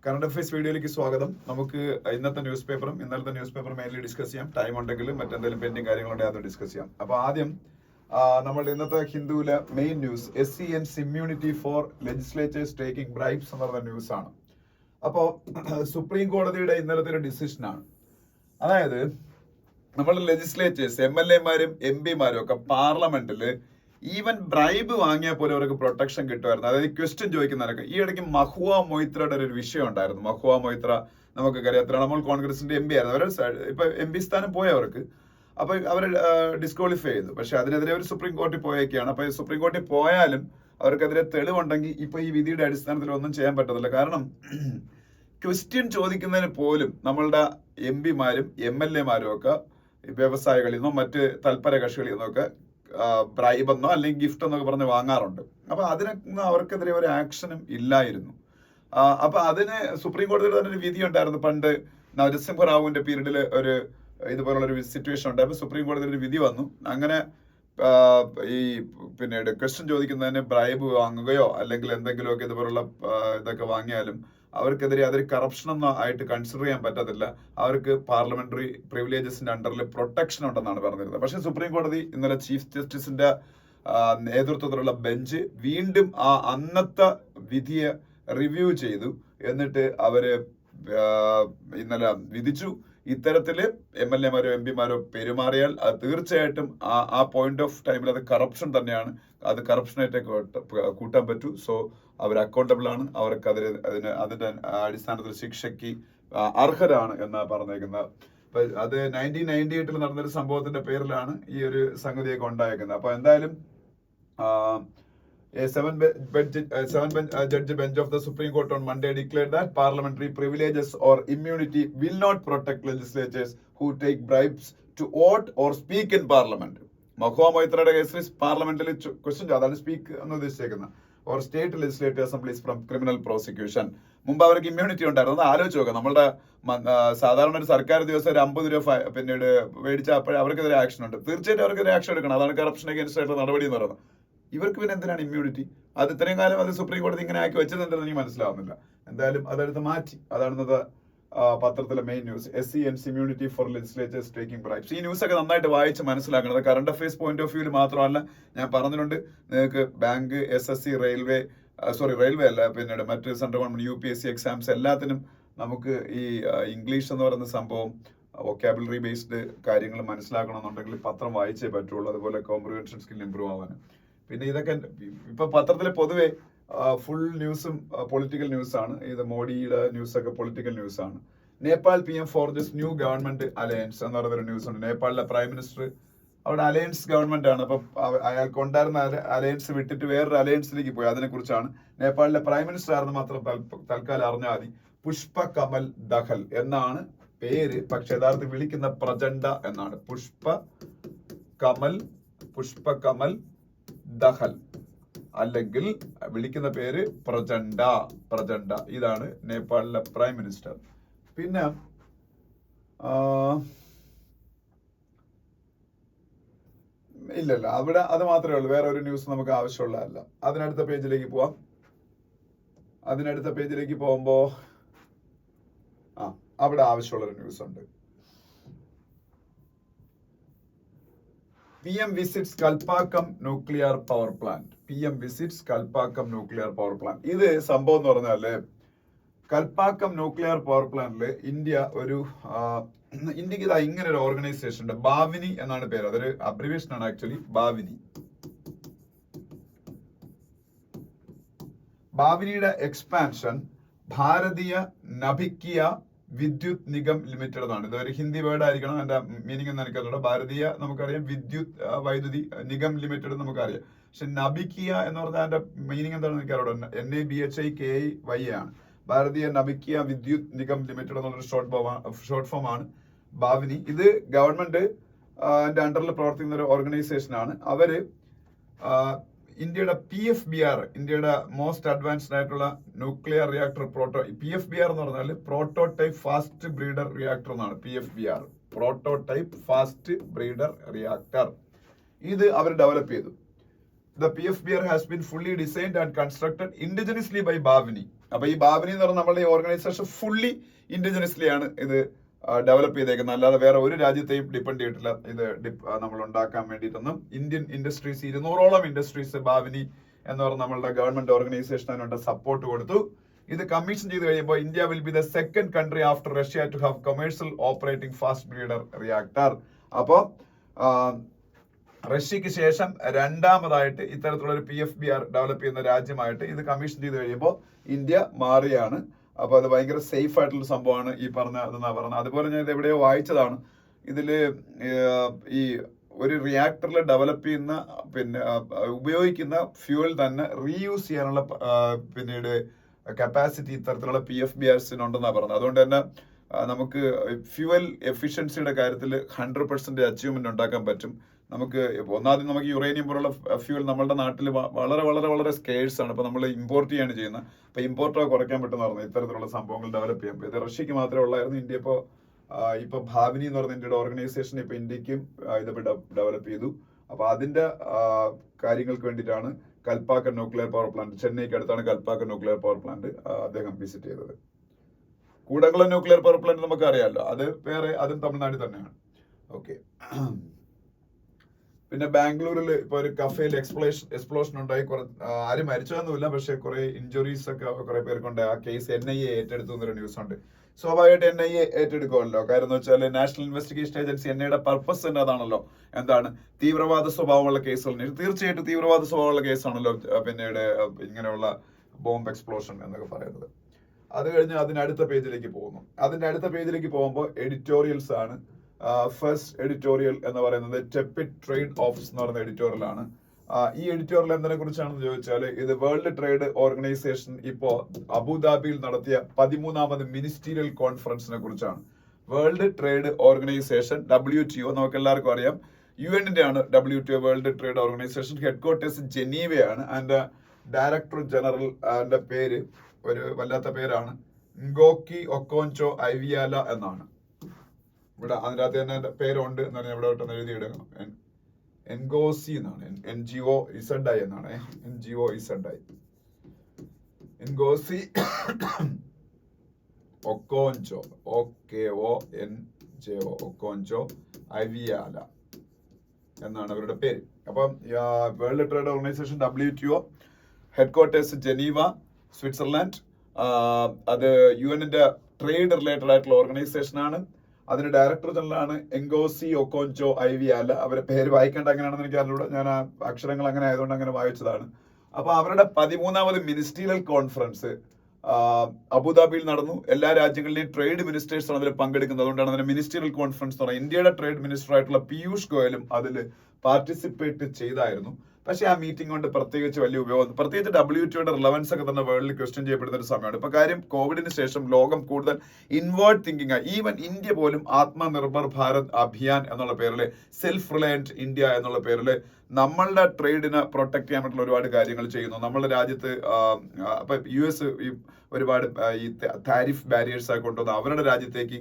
Current affairs വീഡിയോയിലേക്ക് സ്വാഗതം. നമുക്ക് ഇന്നത്തെ ന്യൂസ് പേപ്പറും ഇന്നലത്തെ ന്യൂസ് പേപ്പറും മെയിൻലി ഡിസ്കസ് ചെയ്യാം. ടൈം ഉണ്ടെങ്കിലും മറ്റെന്തെങ്കിലും പെൻഡിങ് കാര്യങ്ങളുണ്ടെങ്കിൽ അത് ഡിസ്കസ് ചെയ്യാം. അപ്പോൾ ആദ്യം നമ്മുടെ ഇന്നത്തെ ഹിന്ദുവിലെ main news SCN's immunity for legislators taking bribes എന്ന് പറയുന്ന ന്യൂസാണ്. അപ്പോൾ സുപ്രീം കോടതിയുടെ ഇന്നലത്തെ ഒരു ഡിസിഷനാണ്. അതായത് നമ്മുടെ ലെജിസ്ലേച്ചേഴ്സ് MLA-മാരും MP-മാരും ഒക്കെ പാർലമെന്റിൽ ഈവൻ ബ്രൈബ് വാങ്ങിയാൽ പോലും അവർക്ക് പ്രൊട്ടക്ഷൻ കിട്ടുമായിരുന്നു. അതായത് ക്വസ്റ്റ്യൻ ചോദിക്കുന്നവരൊക്കെ. ഈ ഇടയ്ക്ക് മഹുവ മൊയ്ത്രയുടെ ഒരു വിഷയം ഉണ്ടായിരുന്നു. മഹുവ മൊയ്ത്ര നമുക്കറിയാം, തൃണമൂൽ കോൺഗ്രസിന്റെ MP ആയിരുന്നു. അവർ ഇപ്പൊ MP സ്ഥാനം പോയവർക്ക് അപ്പൊ അവർ ഡിസ്ക്വാളിഫൈ ചെയ്തു. പക്ഷെ അതിനെതിരെ അവർ സുപ്രീം കോടതി പോയേക്കാണ്. അപ്പൊ സുപ്രീം കോടതി പോയാലും അവർക്കെതിരെ തെളിവുണ്ടെങ്കിൽ ഇപ്പൊ ഈ വിധിയുടെ അടിസ്ഥാനത്തിൽ ഒന്നും ചെയ്യാൻ പറ്റത്തില്ല. കാരണം ക്വസ്റ്റ്യൻ ചോദിക്കുന്നതിന് പോലും നമ്മളുടെ MP-മാരും MLA-മാരും ഒക്കെ വ്യവസായികളിൽ നിന്നോ മറ്റ് തൽപര കക്ഷികളിൽ നിന്നൊക്കെ ബ്രൈബ് എന്നോ അല്ലെങ്കിൽ ഗിഫ്റ്റ് എന്നൊക്കെ പറഞ്ഞ് വാങ്ങാറുണ്ട്. അപ്പൊ അതിനൊന്നും അവർക്കെതിരെ ഒരു ആക്ഷനും ഇല്ലായിരുന്നു. അപ്പൊ അതിന് സുപ്രീം കോടതിയുടെ തന്നെ ഒരു വിധി ഉണ്ടായിരുന്നു. പണ്ട് നരസിംഹറാവുവിന്റെ പീരീഡിൽ ഒരു ഇതുപോലുള്ള ഒരു സിറ്റുവേഷൻ ഉണ്ടായപ്പോൾ സുപ്രീം കോടതിയിൽ ഒരു വിധി വന്നു. അങ്ങനെ ഈ പിന്നീട് ക്വസ്റ്റ്യൻ ചോദിക്കുന്നതിന് ബ്രൈബ് വാങ്ങുകയോ അല്ലെങ്കിൽ എന്തെങ്കിലുമൊക്കെ ഇതുപോലുള്ള ഇതൊക്കെ വാങ്ങിയാലും അവർക്കെതിരെ അതൊരു കറപ്ഷൻ ഒന്നും ആയിട്ട് കൺസിഡർ ചെയ്യാൻ പറ്റത്തില്ല. അവർക്ക് പാർലമെന്ററി പ്രിവിലേജസിന്റെ അണ്ടറിൽ പ്രൊട്ടക്ഷൻ ഉണ്ടെന്നാണ് പറഞ്ഞിരുന്നത്. പക്ഷെ സുപ്രീം കോടതി ഇന്നലെ ചീഫ് ജസ്റ്റിസിന്റെ നേതൃത്വത്തിലുള്ള ബെഞ്ച് വീണ്ടും ആ അന്നത്തെ വിധിയെ റിവ്യൂ ചെയ്തു. എന്നിട്ട് അവര് ഇന്നലെ വിധിച്ചു, ഇത്തരത്തില് MLA-മാരോ MP-മാരോ പെരുമാറിയാൽ അത് തീർച്ചയായിട്ടും ആ പോയിന്റ് ഓഫ് ടൈമിൽ അത് കറപ്ഷൻ തന്നെയാണ്. അത് കറപ്ഷനായിട്ട് കൂട്ടാൻ പറ്റൂ. സോ അവർ അക്കൗണ്ടബിൾ ആണ്. അവർക്ക് അതിന്റെ അടിസ്ഥാനത്തിൽ ശിക്ഷയ്ക്ക് അർഹരാണ് എന്നാ പറഞ്ഞേക്കുന്നത്. അത് 1998 നടന്നൊരു സംഭവത്തിന്റെ പേരിലാണ് ഈ ഒരു സംഗതിയൊക്കെ ഉണ്ടായേക്കുന്നത്. അപ്പൊ എന്തായാലും A seven-judge bench of the Supreme Court on Monday declared that parliamentary privileges or immunity will not protect legislators who take bribes to vote or speak in parliament. Mahua മൊയ്ത്രയുടെ കേസിൽ പാർലമെന്റിൽ ക്വസ്റ്റ്യൻ അതാണ് സ്പീക്ക് എന്ന് ഉദ്ദേശിച്ചേക്കുന്നത്. Or state legislative assemblies from criminal prosecution. മുമ്പ് അവർക്ക് immunity ഉണ്ടായിരുന്നു. അത് ആലോചിച്ച് നോക്കാം. നമ്മളുടെ സാധാരണ ഒരു സർക്കാർ ദിവസം ഒരു 50 രൂപ പിന്നീട് മേടിച്ചാൽ അപ്പോഴേ അവർക്കെതിരെ ആക്ഷൻ ഉണ്ട്. തീർച്ചയായിട്ടും അവർക്കെതിരെ ആക്ഷൻ എടുക്കണം. അതാണ് കറപ്ഷൻ അഗേൻസ്റ്റ് ആയിട്ടുള്ള നടപടി എന്ന് പറയുന്നത്. ഇവർക്ക് പിന്നെ എന്തിനാണ് ഇമ്മ്യൂണിറ്റി? അത് ഇത്രയും കാലം അത് സുപ്രീം കോടതി ഇങ്ങനെ ആക്കി വെച്ചത് എന്തെന്ന് എനിക്ക് മനസ്സിലാവുന്നില്ല. എന്തായാലും അതെടുത്ത് മാറ്റി. അതാണെന്നത് പത്രത്തിലെ main news. SCN's immunity for legislators taking bribes. ഈ ന്യൂസ് ഒക്കെ നന്നായിട്ട് വായിച്ച് മനസ്സിലാക്കുന്നത് കറണ്ട് അഫയേഴ്സ് പോയിന്റ് ഓഫ് വ്യൂവിൽ മാത്രമല്ല. ഞാൻ പറഞ്ഞിട്ടുണ്ട്, നിങ്ങൾക്ക് ബാങ്ക്, SSC, റെയിൽവേ അല്ല, പിന്നീട് മറ്റ് സെൻട്രൽ ഗവൺമെന്റ് UPSC എക്സാംസ് എല്ലാത്തിനും നമുക്ക് ഈ ഇംഗ്ലീഷ് എന്ന് പറയുന്ന സംഭവം വൊക്കാബുലറി ബേസ്ഡ് കാര്യങ്ങൾ മനസ്സിലാക്കണമെന്നുണ്ടെങ്കിൽ പത്രം വായിച്ചേ പറ്റുള്ളൂ. അതുപോലെ കോംപ്രിഹെൻഷൻ സ്കിൽ ഇംപ്രൂവ് ആവാൻ. പിന്നെ ഇതൊക്കെ ഇപ്പൊ പത്രത്തിലെ പൊതുവെ ഫുൾ ന്യൂസും പൊളിറ്റിക്കൽ ന്യൂസാണ്. ഇത് മോഡിയുടെ ന്യൂസൊക്കെ പൊളിറ്റിക്കൽ ന്യൂസാണ്. Nepal PM forges new government alliance എന്ന് പറയുന്നൊരു ന്യൂസ് ഉണ്ട്. നേപ്പാളിലെ പ്രൈം മിനിസ്റ്റർ അവിടെ അലയൻസ് ഗവൺമെന്റ് ആണ്. അപ്പൊ അയാൾക്ക് ഉണ്ടായിരുന്ന അലയൻസ് വിട്ടിട്ട് വേറൊരു അലയൻസിലേക്ക് പോയി. അതിനെ കുറിച്ചാണ്. നേപ്പാളിലെ പ്രൈം മിനിസ്റ്റർ ആണെന്ന് മാത്രം തൽക്കാലം അറിഞ്ഞാൽ മതി. പുഷ്പ കമൽ ദഹൽ എന്നാണ് പേര്. പക്ഷെ യഥാർത്ഥത്തിൽ വിളിക്കുന്ന പ്രചണ്ഡ എന്നാണ്. പുഷ്പ കമൽ ദഹൽ അല്ലെങ്കിൽ വിളിക്കുന്ന പേര് പ്രചണ്ഡ. ഇതാണ് നേപ്പാളിലെ പ്രൈം മിനിസ്റ്റർ. പിന്നെ ഇല്ലല്ല, അവിടെ അത് മാത്രമേ ഉള്ളൂ. വേറെ ഒരു ന്യൂസ് നമുക്ക് ആവശ്യമുള്ളതല്ല. അതിനടുത്ത പേജിലേക്ക് പോവാം. അതിനടുത്ത പേജിലേക്ക് പോകുമ്പോ അവിടെ ആവശ്യമുള്ളൊരു ന്യൂസ് ഉണ്ട്. PM visits Kalpakkam nuclear power plant. ഇത് സംഭവം എന്ന് പറഞ്ഞാല് കൽപ്പാക്കം ന്യൂക്ലിയർ പവർ പ്ലാന്റില് ഇന്ത്യക്ക് ഇതാ ഇങ്ങനെ ഒരു ഓർഗനൈസേഷൻ ഉണ്ട്. ഭാവിനി എന്നാണ് പേര്. അതൊരു അബ്രിവേഷൻ ആണ് ആക്ച്വലി. ഭാവിനിയുടെ എക്സ്പാൻഷൻ ഭാരതീയ നഭിക്കിയ വിദ്യുത് നിഗം ലിമിറ്റഡ് എന്നാണ്. ഇതൊരു ഹിന്ദി വേർഡ് ആയിരിക്കണം. എന്റെ മീനിങ് എന്ന് എനിക്കറിയാം. ഭാരതീയ നമുക്കറിയാം, വൈദ്യുതി നിഗം ലിമിറ്റഡ് നമുക്കറിയാം. പക്ഷെ നഭിക്കിയ എന്ന് പറഞ്ഞാൽ അതിന്റെ മീനിങ് എന്താണെന്ന് എനിക്കറിയാം. NABHIKIY ആണ്. ഭാരതീയ നഭിക്കിയ വിദ്യുത് നിഗം ലിമിറ്റഡ് എന്നുള്ളൊരു ഷോർട്ട് ഫോം ആണ് ഭാവിനി. ഇത് ഗവൺമെന്റ് അണ്ടറിൽ പ്രവർത്തിക്കുന്ന ഒരു ഓർഗനൈസേഷൻ ആണ്. അവര് ഇന്ത്യയുടെ PFBR, ഇന്ത്യയുടെ മോസ്റ്റ് അഡ്വാൻസ്ഡ് ആയിട്ടുള്ള ന്യൂക്ലിയർ റിയാക്ടർ PFBR എന്ന് പറഞ്ഞാൽ പ്രോട്ടോടൈപ്പ് ഫാസ്റ്റ് ബ്രീഡർ റിയാക്ടർ എന്നാണ്. PFBR prototype fast breeder reactor. ഇത് അവർ ഡെവലപ്പ് ചെയ്തു. The PFBR has been fully designed and constructed indigenously by Bhavini. അപ്പൊ ഈ ഭാവനി എന്ന് പറഞ്ഞാൽ നമ്മളുടെ ഈ ഓർഗനൈസേഷൻ ഫുള്ളി ഇൻഡിജിനസ്ലി ആണ് ഇത് ഡെവലപ്പ് ചെയ്തേക്കുന്നത്. അല്ലാതെ വേറെ ഒരു രാജ്യത്തെയും ഡിപ്പെൻഡ് ചെയ്തിട്ടില്ല ഇത് നമ്മൾ ഉണ്ടാക്കാൻ വേണ്ടിയിട്ടൊന്നും. ഇന്ത്യൻ ഇൻഡസ്ട്രീസ് 200ഓളം ഇൻഡസ്ട്രീസ് ഭാവനി എന്ന് പറഞ്ഞ നമ്മളുടെ ഗവൺമെന്റ് ഓർഗനൈസേഷൻ അതിനുണ്ട് സപ്പോർട്ട് കൊടുത്തു. ഇത് കമ്മീഷൻ ചെയ്ത് കഴിയുമ്പോൾ India will be the second country after Russia to have commercial operating fast breeder reactor. അപ്പോൾ റഷ്യക്ക് ശേഷം രണ്ടാമതായിട്ട് ഇത്തരത്തിലുള്ള ഒരു PFBR ഡെവലപ്പ് ചെയ്യുന്ന രാജ്യമായിട്ട് ഇത് കമ്മീഷൻ ചെയ്ത് കഴിയുമ്പോൾ ഇന്ത്യ മാറിയാണ്. അപ്പൊ അത് ഭയങ്കര സേഫ് ആയിട്ടുള്ള സംഭവമാണ് ഈ അതെന്നാ പറഞ്ഞത്. അതുപോലെ ഞാൻ ഇത് എവിടെയോ വായിച്ചതാണ്. ഇതില് ഈ ഒരു റിയാക്ടറിൽ ഡെവലപ്പ് ചെയ്യുന്ന ഉപയോഗിക്കുന്ന ഫ്യൂവൽ തന്നെ റീയൂസ് ചെയ്യാനുള്ള പിന്നീട് കപ്പാസിറ്റി ഇത്തരത്തിലുള്ള PFBRസിനുണ്ടെന്നാണ് പറഞ്ഞത്. അതുകൊണ്ട് തന്നെ നമുക്ക് ഫ്യൂവൽ എഫിഷ്യൻസിയുടെ കാര്യത്തിൽ 100% അച്ചീവ്മെന്റ് ഉണ്ടാക്കാൻ പറ്റും. നമുക്ക് ഒന്നാമത് നമുക്ക് യുറേനിയം പോലുള്ള ഫ്യൂവൽ നമ്മുടെ നാട്ടിൽ വളരെ വളരെ വളരെ സ്കേഴ്സ് ആണ്. അപ്പൊ നമ്മൾ ഇമ്പോർട്ട് ചെയ്യാണ് ചെയ്യുന്നത്. അപ്പൊ ഇമ്പോർട്ട് കുറയ്ക്കാൻ പറ്റുന്ന പറഞ്ഞു ഇത്തരത്തിലുള്ള സംഭവങ്ങൾ ഡെവലപ്പ് ചെയ്യാൻ. ഇത് റഷ്യക്ക് മാത്രമേ ഉള്ളായിരുന്നു. ഇന്ത്യ ഇപ്പൊ ഭാവിനി എന്ന് പറഞ്ഞ ഇന്ത്യയുടെ ഓർഗനൈസേഷൻ ഇപ്പൊ ഇന്ത്യക്കും ഇത് ഡെവലപ്പ് ചെയ്തു. അപ്പൊ അതിന്റെ കാര്യങ്ങൾക്ക് വേണ്ടിയിട്ടാണ് കൽപ്പാക്കം ന്യൂക്ലിയർ പവർ പ്ലാന്റ്, ചെന്നൈക്ക് അടുത്താണ് കൽപ്പാക്കം ന്യൂക്ലിയർ പവർ പ്ലാന്റ് അദ്ദേഹം വിസിറ്റ് ചെയ്തത്. കൂടംകുളം ന്യൂക്ലിയർ പവർ പ്ലാന്റ് നമുക്ക് അറിയാമല്ലോ, അത് വേറെ, അതും തമിഴ്നാട്ടിൽ തന്നെയാണ്. ഓക്കെ. പിന്നെ ബാംഗ്ലൂരിൽ ഇപ്പൊ ഒരു കഫേയിൽ എക്സ്പ്ലോഷൻ ഉണ്ടായി. ആരും മരിച്ചതൊന്നുമില്ല, പക്ഷെ കുറെ ഇഞ്ചുറീസ് ഒക്കെ കുറെ പേർക്കുണ്ട്. ആ കേസ് NIA ഏറ്റെടുത്തു എന്നൊരു ന്യൂസ് ഉണ്ട്. സ്വാഭാവികമായിട്ട് NIA ഏറ്റെടുക്കുമല്ലോ. കാര്യം എന്ന് വെച്ചാൽ നാഷണൽ ഇൻവെസ്റ്റിഗേഷൻ ഏജൻസി NIAയുടെ പർപ്പസ് തന്നെ അതാണല്ലോ. എന്താണ്? തീവ്രവാദ സ്വഭാവമുള്ള കേസുകൾ. തീർച്ചയായിട്ടും തീവ്രവാദ സ്വഭാവമുള്ള കേസാണല്ലോ പിന്നീട് ഇങ്ങനെയുള്ള ബോംബ് എക്സ്പ്ലോഷൻ എന്നൊക്കെ പറയുന്നത്. അത് കഴിഞ്ഞ് അതിനടുത്ത പേജിലേക്ക് പോകുന്നു. അതിന്റെ അടുത്ത പേജിലേക്ക് പോകുമ്പോൾ എഡിറ്റോറിയൽസ് ആണ്. ഫസ്റ്റ് എഡിറ്റോറിയൽ എന്ന് പറയുന്നത് ടെപ്പിഡ് ട്രേഡ് ഓഫീസ് എന്ന് പറയുന്ന എഡിറ്റോറിയൽ ആണ്. ഈ എഡിറ്റോറിയൽ എന്തിനെ കുറിച്ചാണെന്ന് ചോദിച്ചാൽ ഇത് വേൾഡ് ട്രേഡ് ഓർഗനൈസേഷൻ ഇപ്പോ അബുദാബിയിൽ നടത്തിയ 13ാമത് മിനിസ്റ്റീരിയൽ കോൺഫറൻസിനെ കുറിച്ചാണ്. വേൾഡ് ട്രേഡ് ഓർഗനൈസേഷൻ WTO നമുക്ക് എല്ലാവർക്കും അറിയാം, UN-ന്റെ ആണ് WTO world trade organisation. Headquarters ജനീവയാണ്. അതിന്റെ ഡയറക്ടർ ജനറൽ അതിന്റെ പേര് ഒരു വല്ലാത്ത പേരാണ്, ങ്കോക്കി ഒക്കോൻചോ ഐവിയാല എന്നാണ്. ഇവിടെ അതിനകത്ത് തന്നെ പേരുണ്ട് എന്നാണ് ഞാൻ ഇവിടെ പെട്ടെന്ന് എഴുതിയിടണം. എൻഗോസി എന്നാണ്, NGOZI എന്നാണ്, NGOZI, എൻഗോസി ഒക്കോൻചോ, OKONJO, ഒക്കോൻചോ ഐവിയാല എന്നാണ് അവരുടെ പേര്. അപ്പം world trade organisation WTO headquarters Geneva, Switzerland. അത് UN-ന്റെ ട്രേഡ് റിലേറ്റഡ് ആയിട്ടുള്ള ഓർഗനൈസേഷൻ ആണ്. അതിന്റെ ഡയറക്ടർ ജനറലാണ് എൻഗോസി ഒക്കോൻചോ ഐവിയാല. അവരുടെ പേര് വായിക്കേണ്ട അങ്ങനെയാണെന്ന് എനിക്ക് അറിഞ്ഞൂടാ, ഞാൻ ആ അക്ഷരങ്ങൾ അങ്ങനെ ആയതുകൊണ്ട് അങ്ങനെ വായിച്ചതാണ്. അപ്പൊ അവരുടെ 13ാമത് മിനിസ്റ്റീരിയൽ കോൺഫറൻസ് അബുദാബിയിൽ നടന്നു. എല്ലാ രാജ്യങ്ങളിലെയും ട്രേഡ് മിനിസ്റ്റേഴ്സ് ആണ് അതിൽ പങ്കെടുക്കുന്നത്. അതുകൊണ്ടാണ് അതിന് മിനിസ്റ്റീരിയൽ കോൺഫറൻസ് എന്ന് പറയുന്നത്. ഇന്ത്യയുടെ ട്രേഡ് മിനിസ്റ്റർ ആയിട്ടുള്ള പീയൂഷ് ഗോയലും അതിൽ പാർട്ടിസിപ്പേറ്റ് ചെയ്തായിരുന്നു. പക്ഷെ ആ മീറ്റിംഗ് കൊണ്ട് പ്രത്യേകിച്ച് വലിയ ഉപയോഗം, പ്രത്യേകിച്ച് WTOയുടെ റിലവൻസ് ഒക്കെ തന്നെ വേൾഡിൽ ക്വസ്റ്റ്യൻ ചെയ്യപ്പെടുന്ന ഒരു സമയമാണ് ഇപ്പൊ. കാര്യം കോവിഡിന് ശേഷം ലോകം കൂടുതൽ ഇൻവേർഡ് തിങ്കിങ് ആയി. ഈവൻ ഇന്ത്യ പോലും ആത്മനിർഭർ ഭാരത് അഭിയാൻ എന്നുള്ള പേരില്, സെൽഫ് റിലയന്റ് ഇന്ത്യ എന്നുള്ള പേരില് നമ്മളുടെ ട്രേഡിനെ പ്രൊട്ടക്ട് ചെയ്യാൻ പറ്റുന്ന ഒരുപാട് കാര്യങ്ങൾ ചെയ്യുന്നു. നമ്മളുടെ രാജ്യത്ത് അപ്പൊ US ഒരുപാട് ഈ താരിഫ് ബാരിയേഴ്സ് ആയി കൊണ്ടുവന്ന് അവരുടെ രാജ്യത്തേക്ക്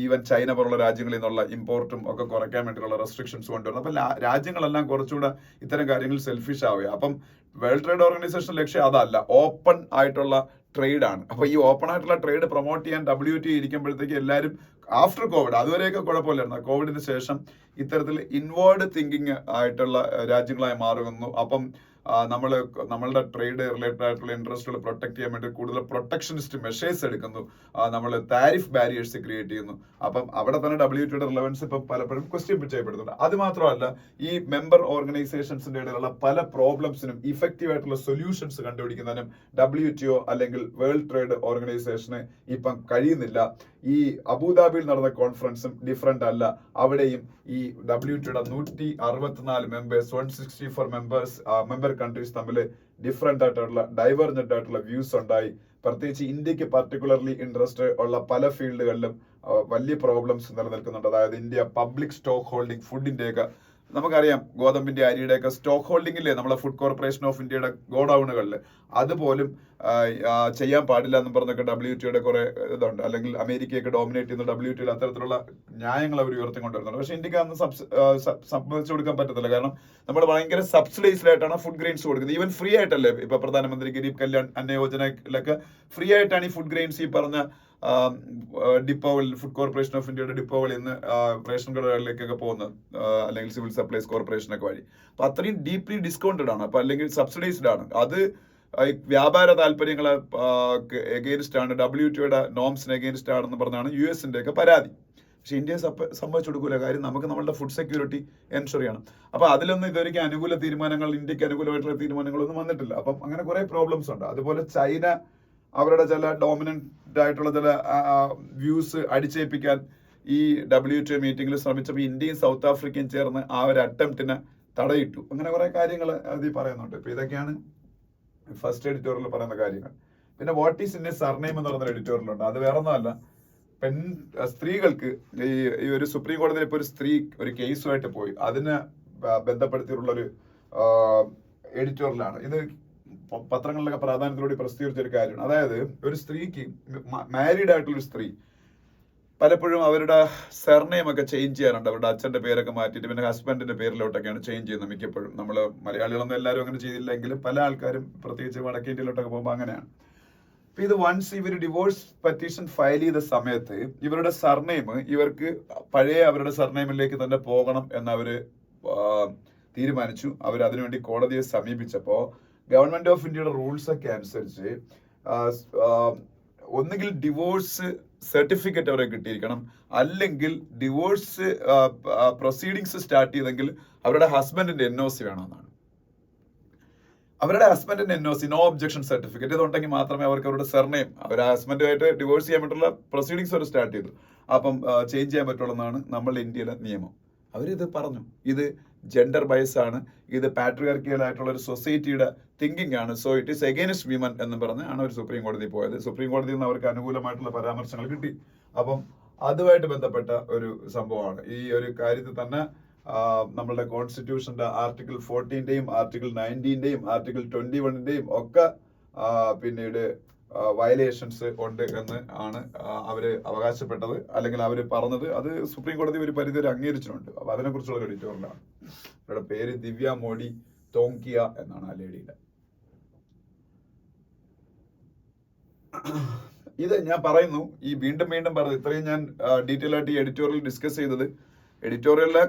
ഈവൻ ചൈന പോലുള്ള രാജ്യങ്ങളിൽ നിന്നുള്ള ഇമ്പോർട്ടും ഒക്കെ കുറയ്ക്കാൻ വേണ്ടിയുള്ള റെസ്ട്രിക്ഷൻസ് കൊണ്ടുവരുന്നു. അപ്പൊ രാജ്യങ്ങളെല്ലാം കുറച്ചുകൂടെ ഇത്തരം കാര്യങ്ങൾ സെൽഫിഷ് ആവുക. അപ്പം വേൾഡ് ട്രേഡ് ഓർഗനൈസേഷൻ ലക്ഷ്യം അതല്ല, ഓപ്പൺ ആയിട്ടുള്ള ട്രേഡ് ആണ്. അപ്പൊ ഈ ഓപ്പൺ ആയിട്ടുള്ള ട്രേഡ് പ്രൊമോട്ട് ചെയ്യാൻ WTO ഇരിക്കുമ്പോഴത്തേക്ക് എല്ലാവരും ആഫ്റ്റർ കോവിഡ്, അതുവരെയൊക്കെ കുഴപ്പമില്ലായിരുന്നു, കോവിഡിന് ശേഷം ഇത്തരത്തിൽ ഇൻവേർഡ് തിങ്കിങ് ആയിട്ടുള്ള രാജ്യങ്ങളായി മാറുന്നു. അപ്പം നമ്മളുടെ ട്രേഡ് റിലേറ്റഡ് ആയിട്ടുള്ള ഇൻട്രസ്റ്റുകൾ പ്രൊട്ടക്ട് ചെയ്യാൻ വേണ്ടി കൂടുതൽ പ്രൊട്ടക്ഷനിസ്റ്റ് മെഷേഴ്സ് എടുക്കുന്നു. നമ്മൾ താരിഫ് ബാരിയേഴ്സ് ക്രിയേറ്റ് ചെയ്യുന്നു. അപ്പം അവിടെ തന്നെ WTOയുടെ റിലവൻസ് ഇപ്പം പലപ്പോഴും ക്വസ്റ്റ്യൻ ചെയ്യപ്പെടുന്നുണ്ട്. അത് മാത്രമല്ല, ഈ മെമ്പർ ഓർഗനൈസേഷൻസിന്റെ ഇടയിലുള്ള പല പ്രോബ്ലംസിനും ഇഫക്റ്റീവ് ആയിട്ടുള്ള സൊല്യൂഷൻസ് കണ്ടുപിടിക്കുന്നതിനും WTO അല്ലെങ്കിൽ വേൾഡ് ട്രേഡ് ഓർഗനൈസേഷന് ഇപ്പം കഴിയുന്നില്ല. ഈ അബുദാബിയിൽ നടന്ന കോൺഫറൻസും ഡിഫറെന്റ് അല്ല. അവിടെയും ഈ WTOയുടെ 164 മെമ്പേഴ്സ്, 164 മെമ്പർ കൺട്രീസ് തമ്മിൽ ഡിഫറെന്റ് ആയിട്ടുള്ള ഡൈവർജന്റ് ആയിട്ടുള്ള വ്യൂസ് ഉണ്ടായി. പ്രത്യേകിച്ച് ഇന്ത്യക്ക് പർട്ടിക്കുലർലി ഇൻട്രസ്റ്റ് ഉള്ള പല ഫീൽഡുകളിലും വലിയ പ്രോബ്ലംസ് നിലനിൽക്കുന്നുണ്ട്. അതായത് ഇന്ത്യ പബ്ലിക് സ്റ്റോക്ക് ഹോൾഡിംഗ്, ഫുഡിന്റെയൊക്കെ നമുക്കറിയാം ഗോതമ്പിന്റെ അരിയുടെ ഒക്കെ സ്റ്റോക്ക് ഹോൾഡിംഗില്ലേ നമ്മളെ ഫുഡ് കോർപ്പറേഷൻ ഓഫ് ഇന്ത്യയുടെ ഗോഡൌണുകളിൽ അതുപോലും ചെയ്യാൻ പാടില്ല എന്ന് പറഞ്ഞൊക്കെ WTOയുടെ കുറെ ഇതുണ്ട്, അല്ലെങ്കിൽ അമേരിക്കയൊക്കെ ഡോമിനേറ്റ് ചെയ്യുന്ന WTOയിൽ അത്തരത്തിലുള്ള ന്യായങ്ങൾ അവർ ഉയർത്തിക്കൊണ്ടിരുന്നുണ്ട്. പക്ഷെ ഇന്ത്യക്ക് അന്ന് സമ്മതിച്ചു കൊടുക്കാൻ പറ്റത്തില്ല. കാരണം നമ്മൾ ഭയങ്കര സബ്സിഡൈസ്ഡ് ഫുഡ് ഗ്രെയിൻസ് കൊടുക്കുന്നത്. ഈവൻ ഫ്രീ ആയിട്ടല്ലേ ഇപ്പൊ പ്രധാനമന്ത്രി ഗരീബ് കല്യാൺ അന്ന യോജനയിലൊക്കെ ഫ്രീ ആയിട്ടാണ് ഈ ഫുഡ് ഗ്രെയിൻസ് ഈ പറഞ്ഞ ഡിപ്പോകൾ, ഫുഡ് കോർപ്പറേഷൻ ഓഫ് ഇന്ത്യയുടെ ഡിപ്പോകൾ ഇന്ന് റേഷൻ കടകളിലേക്കൊക്കെ പോകുന്നത്, അല്ലെങ്കിൽ സിവിൽ സപ്ലൈസ് കോർപ്പറേഷനൊക്കെ വഴി. അപ്പൊ അത്രയും ഡീപ്ലി ഡിസ്കൗണ്ടഡ് ആണ്, അപ്പൊ അല്ലെങ്കിൽ സബ്സിഡൈസ്ഡ് ആണ്. അത് വ്യാപാര താല്പര്യങ്ങളെ എഗെയിൻസ്റ്റ് ആണ്, WTOയുടെ നോംസിന് എഗെയിൻസ്റ്റ് ആണെന്ന് പറഞ്ഞാണ് US-ന്റെ ഒക്കെ പരാതി. പക്ഷെ ഇന്ത്യയെ സമ്മതിച്ചു കൊടുക്കൂല. കാര്യം നമുക്ക് നമ്മളുടെ ഫുഡ് സെക്യൂരിറ്റി എൻഷുർ ചെയ്യണം. അപ്പൊ അതിലൊന്നും ഇതുവരെയ്ക്ക് അനുകൂല തീരുമാനങ്ങൾ, ഇന്ത്യക്ക് അനുകൂലമായിട്ടുള്ള തീരുമാനങ്ങളൊന്നും വന്നിട്ടില്ല. അപ്പം അങ്ങനെ കുറെ പ്രോബ്ലംസ് ഉണ്ട്. അതുപോലെ ചൈന അവരുടെ ചില ഡോമിനന്റ് ആയിട്ടുള്ള ചില വ്യൂസ് അടിച്ചേൽപ്പിക്കാൻ ഈ WTO മീറ്റിംഗിൽ ശ്രമിച്ചപ്പോൾ ഇന്ത്യയും സൗത്ത് ആഫ്രിക്കയും ചേർന്ന് ആ ഒരു അറ്റംപ്റ്റിന് തടയിട്ടു. അങ്ങനെ കുറെ കാര്യങ്ങൾ അതിൽ പറയുന്നുണ്ട്. ഇപ്പൊ ഇതൊക്കെയാണ് ഫസ്റ്റ് എഡിറ്റോറിയൽ പറയുന്ന കാര്യങ്ങൾ. പിന്നെ what is in A surname എന്ന് പറയുന്ന എഡിറ്റോറിയലുണ്ട്. അത് വേറെ ഒന്നുമല്ല, സ്ത്രീകൾക്ക് ഈ ഒരു സുപ്രീം കോടതിയിൽ ഇപ്പൊ ഒരു സ്ത്രീ ഒരു കേസുമായിട്ട് പോയി, അതിന് ബന്ധപ്പെടുത്തിയിട്ടുള്ള ഒരു എഡിറ്റോറിയലാണ് ഇത്. പത്രങ്ങളിലൊക്കെ പ്രാധാന്യത്തോടെ പ്രസിദ്ധീകരിച്ച ഒരു കാര്യമാണ്. അതായത് ഒരു സ്ത്രീക്ക്, മാരീഡ് ആയിട്ടുള്ള ഒരു സ്ത്രീ പലപ്പോഴും അവരുടെ സർനെയിം ഒക്കെ ചേഞ്ച് ചെയ്യാറുണ്ട്. അവരുടെ അച്ഛന്റെ പേരൊക്കെ മാറ്റിയിട്ട് പിന്നെ ഹസ്ബൻഡിന്റെ പേരിലോട്ടൊക്കെയാണ് ചേഞ്ച് ചെയ്യുന്നത് മിക്കപ്പോഴും. നമ്മൾ മലയാളികളൊന്നും എല്ലാവരും അങ്ങനെ ചെയ്തില്ലെങ്കിലും പല ആൾക്കാരും പ്രത്യേകിച്ച് വടക്കേ ഇന്ത്യയിലോട്ടൊക്കെ പോകുമ്പോൾ അങ്ങനെയാണ്. അപ്പൊ ഇത് വൺസ് ഇവർ ഡിവോഴ്സ് പെറ്റീഷൻ ഫയൽ ചെയ്ത സമയത്ത് ഇവരുടെ സർനെയിം ഇവർക്ക് പഴയ അവരുടെ സർനെയിമിലേക്ക് തന്നെ പോകണം എന്നവര് തീരുമാനിച്ചു. അവർ അതിനുവേണ്ടി കോടതിയെ സമീപിച്ചപ്പോൾ ഗവൺമെന്റ് ഓഫ് ഇന്ത്യയുടെ റൂൾസ് ഒക്കെ അനുസരിച്ച് ഒന്നുകിൽ ഡിവോഴ്സ് സർട്ടിഫിക്കറ്റ് അവരെ കിട്ടിയിരിക്കണം, അല്ലെങ്കിൽ ഡിവോഴ്സ് പ്രൊസീഡിങ്സ് സ്റ്റാർട്ട് ചെയ്തെങ്കിൽ അവരുടെ ഹസ്ബൻഡിന്റെ NOC വേണമെന്നാണ്. അവരുടെ ഹസ്ബൻഡിന്റെ NOC, നോ ഒബ്ജക്ഷൻ സർട്ടിഫിക്കറ്റ്, ഇതുണ്ടെങ്കിൽ മാത്രമേ അവർക്ക് അവരുടെ സർനെയിം, അവർ ഹസ്ബൻഡുമായിട്ട് ഡിവോഴ്സ് ചെയ്യാൻ പറ്റുള്ള പ്രൊസീഡിങ്സ് അവർ സ്റ്റാർട്ട് ചെയ്തു, അപ്പം ചേഞ്ച് ചെയ്യാൻ പറ്റുള്ളൂ എന്നാണ് നമ്മളുടെ ഇന്ത്യയിലെ നിയമം. അവരിത് പറഞ്ഞു, ഇത് ജെൻഡർ ബയസ് ആണ്, ഇത് പാട്രിയാർക്കിയൽ ആയിട്ടുള്ള ഒരു സൊസൈറ്റിയുടെ തിങ്കിങ് ആണ്, so it is against women എന്ന് പറഞ്ഞ് ആണ് അവർ സുപ്രീം കോടതി പോയത്. സുപ്രീം കോടതിയിൽ നിന്ന് അവർക്ക് അനുകൂലമായിട്ടുള്ള പരാമർശങ്ങൾ കിട്ടി. അപ്പം അതുമായിട്ട് ബന്ധപ്പെട്ട ഒരു സംഭവമാണ്. ഈ ഒരു കാര്യത്തിൽ തന്നെ നമ്മളുടെ കോൺസ്റ്റിറ്റ്യൂഷന്റെ ആർട്ടിക്കിൾ 14-ന്റെയും ആർട്ടിക്കിൾ 19-ന്റെയും ആർട്ടിക്കിൾ 21-ന്റെയും ഒക്കെ പിന്നീട് വയലേഷൻസ് ഉണ്ട് എന്ന് ആണ് അവര് അവകാശപ്പെട്ടത്, അല്ലെങ്കിൽ അവര് പറഞ്ഞത്. അത് സുപ്രീം കോടതി ഒരു പരിധി വരെ അംഗീകരിച്ചിട്ടുണ്ട്. അപ്പൊ അതിനെ കുറിച്ചുള്ള ഒരു എഡിറ്റോറിയലാണ്. അവരുടെ പേര് ദിവ്യ മോഡി തോങ്കിയ എന്നാണ് ആ ലേഡിയുടെ. ഇത് ഞാൻ പറയുന്നു, ഈ വീണ്ടും പറഞ്ഞു, ഇത്രയും ഞാൻ ഡീറ്റെയിൽ ആയിട്ട് ഈ എഡിറ്റോറിയൽ ഡിസ്കസ് ചെയ്തത്, എഡിറ്റോറിയലിലെ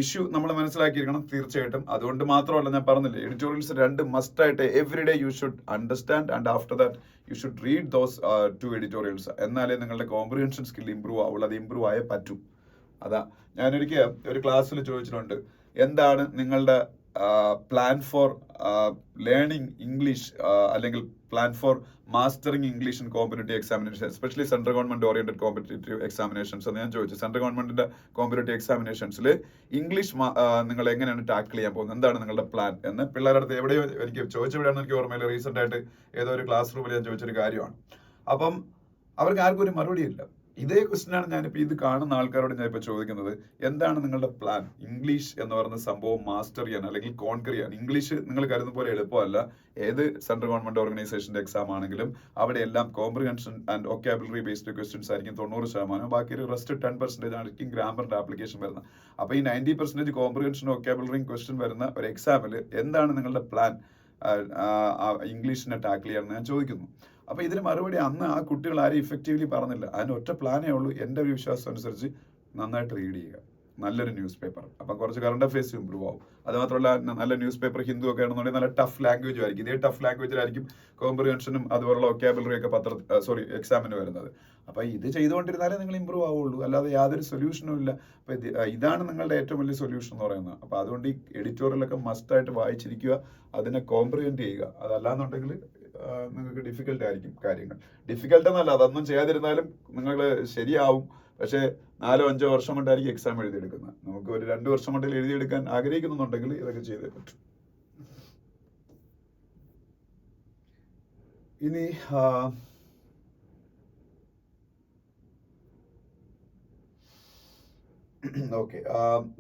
ഇഷ്യൂ നമ്മൾ മനസ്സിലാക്കിയിരിക്കണം തീർച്ചയായിട്ടും. അതുകൊണ്ട് മാത്രമല്ല, ഞാൻ പറഞ്ഞില്ലേ, എഡിറ്റോറിയൽസ് രണ്ട് മസ്റ്റ് ആയിട്ട് every day you should understand and after that you should read those 2 editorials. എന്നാലേ നിങ്ങളുടെ കോംപ്രിഹെൻഷൻ സ്കിൽ ഇമ്പ്രൂവ് ആവുള്ളൂ. അത് ഇമ്പ്രൂവ് ആയേ പറ്റൂ. അതാ ഞാനൊരിക്കൽ ഒരു ക്ലാസ്സിൽ ചോദിച്ചിട്ടുണ്ട്, എന്താണ് നിങ്ങളുടെ പ്ലാൻ ഫോർ ലേണിംഗ് ഇംഗ്ലീഷ്, അല്ലെങ്കിൽ plan for mastering English in competitive examination, especially central government oriented competitive examinations എന്ന് ഞാൻ ചോദിച്ചു. സെൻട്രൽ ഗവൺമെന്റിന്റെ കോമ്പറ്റേറ്റീവ് എക്സാമിനേഷൻസിൽ ഇംഗ്ലീഷ് നിങ്ങൾ എങ്ങനെയാണ് ടാക്കിൾ ചെയ്യാൻ പോകുന്നത്, എന്താണ് നിങ്ങളുടെ പ്ലാൻ എന്ന് പിള്ളേരുടെ അടുത്ത് എവിടെയോ എനിക്ക് ചോദിച്ചെവിടെയാണെന്ന് എനിക്ക് ഓർമ്മയില്ല, റീസെന്റ് ആയിട്ട് ഏതോ ഒരു ക്ലാസ് റൂമിൽ ഞാൻ ചോദിച്ചൊരു കാര്യമാണ്. അപ്പം അവർക്ക് ആർക്കും ഒരു മറുപടിയില്ല. ഇതേ ക്വസ്റ്റ്യനാണ് ഞാനിപ്പോൾ ഇത് കാണുന്ന ആൾക്കാരോട് ഞാൻ ഇപ്പോൾ ചോദിക്കുന്നത്, എന്താണ് നിങ്ങളുടെ പ്ലാൻ? ഇംഗ്ലീഷ് എന്ന് പറയുന്ന സംഭവം മാസ്റ്റർ ചെയ്യാൻ അല്ലെങ്കിൽ കോൺകർ ചെയ്യാൻ. ഇംഗ്ലീഷ് നിങ്ങൾ കരുതുന്ന പോലെ എളുപ്പമല്ല. ഏത് സെൻട്രൽ ഗവൺമെന്റ് ഓർഗനൈസേഷന്റെ എക്സാം ആണെങ്കിലും അവിടെ എല്ലാം comprehension and vocabulary based questions ആയിരിക്കും 90%. ബാക്കി ഒരു റെസ്റ്റ് 10% ആയിരിക്കും ഗ്രാമറിന്റെ ആപ്ലിക്കേഷൻ വരുന്നത്. അപ്പോൾ ഈ 90% കോംപ്രിഹെൻഷൻ വൊക്കാബുലറി ക്വസ്റ്റ്യൻ വരുന്ന ഒരു എക്സാമിൽ എന്താണ് നിങ്ങളുടെ പ്ലാൻ ഇംഗ്ലീഷിനെ ടാക്കിൾ ചെയ്യാൻ ഞാൻ ചോദിക്കുന്നു. അപ്പൊ ഇതിന് മറുപടി അന്ന് ആ കുട്ടികൾ ആരും ഇഫക്റ്റീവ്ലി പറഞ്ഞില്ല. അതിന് ഒറ്റ പ്ലാനേ ഉള്ളൂ, എൻ്റെ ഒരു വിശ്വാസം അനുസരിച്ച് നന്നായിട്ട് റീഡ് ചെയ്യുക, നല്ലൊരു ന്യൂസ് പേപ്പർ. അപ്പം കുറച്ച് കറണ്ട് അഫയേഴ്സ് ഇമ്പ്രൂവ് ആവും. അത് മാത്രമല്ല, നല്ല ന്യൂസ് പേപ്പർ ഹിന്ദു ഒക്കെ ആണെന്നുണ്ടെങ്കിൽ നല്ല ടഫ് ലാംഗ്വേജും ആയിരിക്കും. ഇതേ ടഫ് ലാംഗ്വേജിലായിരിക്കും കോംപ്രിഹെൻഷനും അതുപോലുള്ള വൊക്കാബുലറി ഒക്കെ എക്സാമിന് വരുന്നത്. അപ്പൊ ഇത് ചെയ്തുകൊണ്ടിരുന്നാലേ നിങ്ങൾ ഇമ്പ്രൂവ് ആവുള്ളൂ, അല്ലാതെ യാതൊരു സൊല്യൂഷനും ഇല്ല. അപ്പൊ ഇതാണ് നിങ്ങളുടെ ഏറ്റവും വലിയ സൊല്യൂഷൻ എന്ന് പറയുന്നത്. അപ്പൊ അതുകൊണ്ട് ഈ എഡിറ്റോറിയലൊക്കെ മസ്റ്റായിട്ട് വായിച്ചിരിക്കുക, അതിനെ കോംപ്രിഹെൻഡ് ചെയ്യുക. അതല്ലാന്നുണ്ടെങ്കിൽ നിങ്ങൾക്ക് ഡിഫിക്കൽട്ട് ആയിരിക്കും കാര്യങ്ങൾ. ഡിഫിക്കൽട്ട് എന്നല്ല, അതൊന്നും ചെയ്യാതിരുന്നാലും നിങ്ങൾ ശരിയാവും. പക്ഷെ 4-5 വർഷം കൊണ്ടായിരിക്കും എക്സാം എഴുതിയെടുക്കുന്നത്. നമുക്ക് ഒരു 2 വർഷം കൊണ്ട് എഴുതിയെടുക്കാൻ ആഗ്രഹിക്കുന്നുണ്ടെങ്കിൽ ഇതൊക്കെ ചെയ്തേ പറ്റും. ഇനി ഓക്കെ,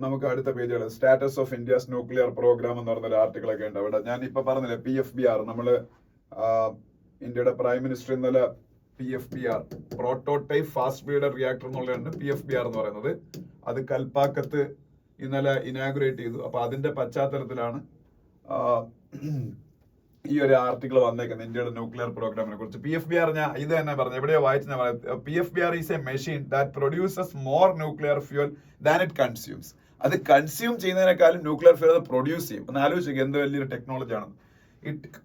നമുക്ക് അടുത്ത പേജുകൾ status of India's nuclear programme എന്ന് പറഞ്ഞൊരു ആർട്ടിക്കിൾ ഒക്കെ ഉണ്ട് അവിടെ. ഞാൻ ഇപ്പൊ പറഞ്ഞില്ലേ PFBR, നമ്മള് ഇന്ത്യയുടെ പ്രൈം മിനിസ്റ്റർ ഇന്നലെ PFBR prototype fast breeder reactor എന്നുള്ളതാണ് PFBR എന്ന് പറയുന്നത്. അത് കൽപ്പാക്കത്ത് ഇന്നലെ ഇനാഗുറേറ്റ് ചെയ്തു. അപ്പൊ അതിന്റെ പശ്ചാത്തലത്തിലാണ് ഈ ഒരു ആർട്ടിക്കിൾ വന്നേക്കുന്നത് ഇന്ത്യയുടെ ന്യൂക്ലിയർ പ്രോഗ്രാമിനെ കുറിച്ച്. PFBR ഞാൻ ഇത് തന്നെ പറഞ്ഞു, എവിടെയോ വായിച്ച PFBR is A machine that produces more nuclear fuel than it consumes. അത് കൺസ്യൂം ചെയ്യുന്നതിനേക്കാളും ന്യൂക്ലിയർ ഫ്യൂൽ അത് പ്രൊഡ്യൂസ് ചെയ്യും. ഒന്ന് ആലോചിക്കുക എന്ത് വലിയൊരു ടെക്നോളജി ആണ്.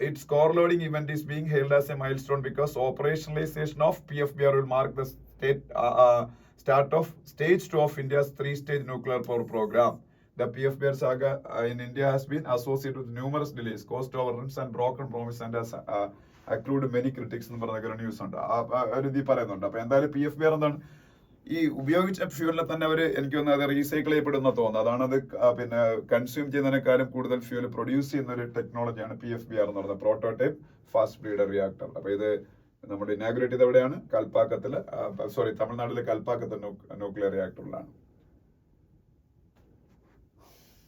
Its core loading event is being hailed as a milestone because operationalization of PFBR will mark the start of stage 2 of India's 3-stage nuclear power program. The PFBR saga in India has been associated with numerous delays, cost overruns and broken promises and has accrued many critics എന്ന് പറഞ്ഞ news ഉണ്ട്. ഒരു ഇത് പറയുന്നുണ്ട്. അപ്പൊ എന്തായാലും PFBR എന്താണ്, ഈ ഉപയോഗിച്ച ഫ്യൂലിനെ തന്നെ അവർ എനിക്ക് തോന്നുന്നത് അത് റീസൈക്കിൾ ചെയ്യപ്പെടുന്ന തോന്നുന്നു. അതാണ് അത് പിന്നെ കൺസ്യൂം ചെയ്യുന്നതിനേക്കാളും കൂടുതൽ ഫ്യൂൽ പ്രൊഡ്യൂസ് ചെയ്യുന്ന ഒരു ടെക്നോളജിയാണ് PFBR എന്ന് പറയുന്നത്, പ്രോട്ടോടൈപ്പ് ഫാസ്റ്റ് ബ്രീഡർ റിയാക്ടർ. അപ്പൊ ഇത് നമ്മുടെ ഇനാഗുറേറ്റ് ചെയ്ത് എവിടെയാണ്? കൽപ്പാക്കത്തില്, തമിഴ്നാട്ടിലെ കൽപ്പാക്കത്ത് ന്യൂക്ലിയർ റിയാക്ടറിലാണ്.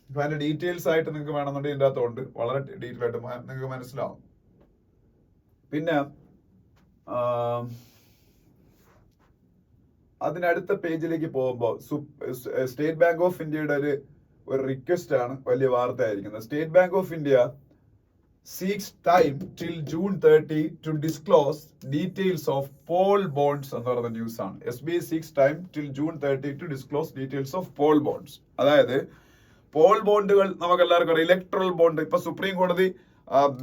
അപ്പൊ അതിന്റെ ഡീറ്റെയിൽസ് ആയിട്ട് നിങ്ങൾക്ക് വേണമെന്നുണ്ടെങ്കിൽ ഇതിന്റെ അകത്തുണ്ട്, വളരെ ഡീറ്റെയിൽ ആയിട്ട് നിങ്ങൾക്ക് മനസ്സിലാവും. പിന്നെ അതിനടുത്ത പേജിലേക്ക് പോകുമ്പോൾ സ്റ്റേറ്റ് ബാങ്ക് ഓഫ് ഇന്ത്യയുടെ ഒരു റിക്വസ്റ്റ് ആണ്, വലിയ വാർത്തയായിരിക്കുന്നത്. State Bank of India seeks time till June 30 to disclose details of poll bonds എന്ന് പറയുന്ന ന്യൂസ് ആണ്. SBI seeks time till June 30 to disclose details of poll bonds. അതായത് പോൾ ബോണ്ടുകൾ നമുക്ക് എല്ലാവർക്കും അറിയാം, ഇലക്ട്രൽ ബോണ്ട്. ഇപ്പൊ സുപ്രീം കോടതി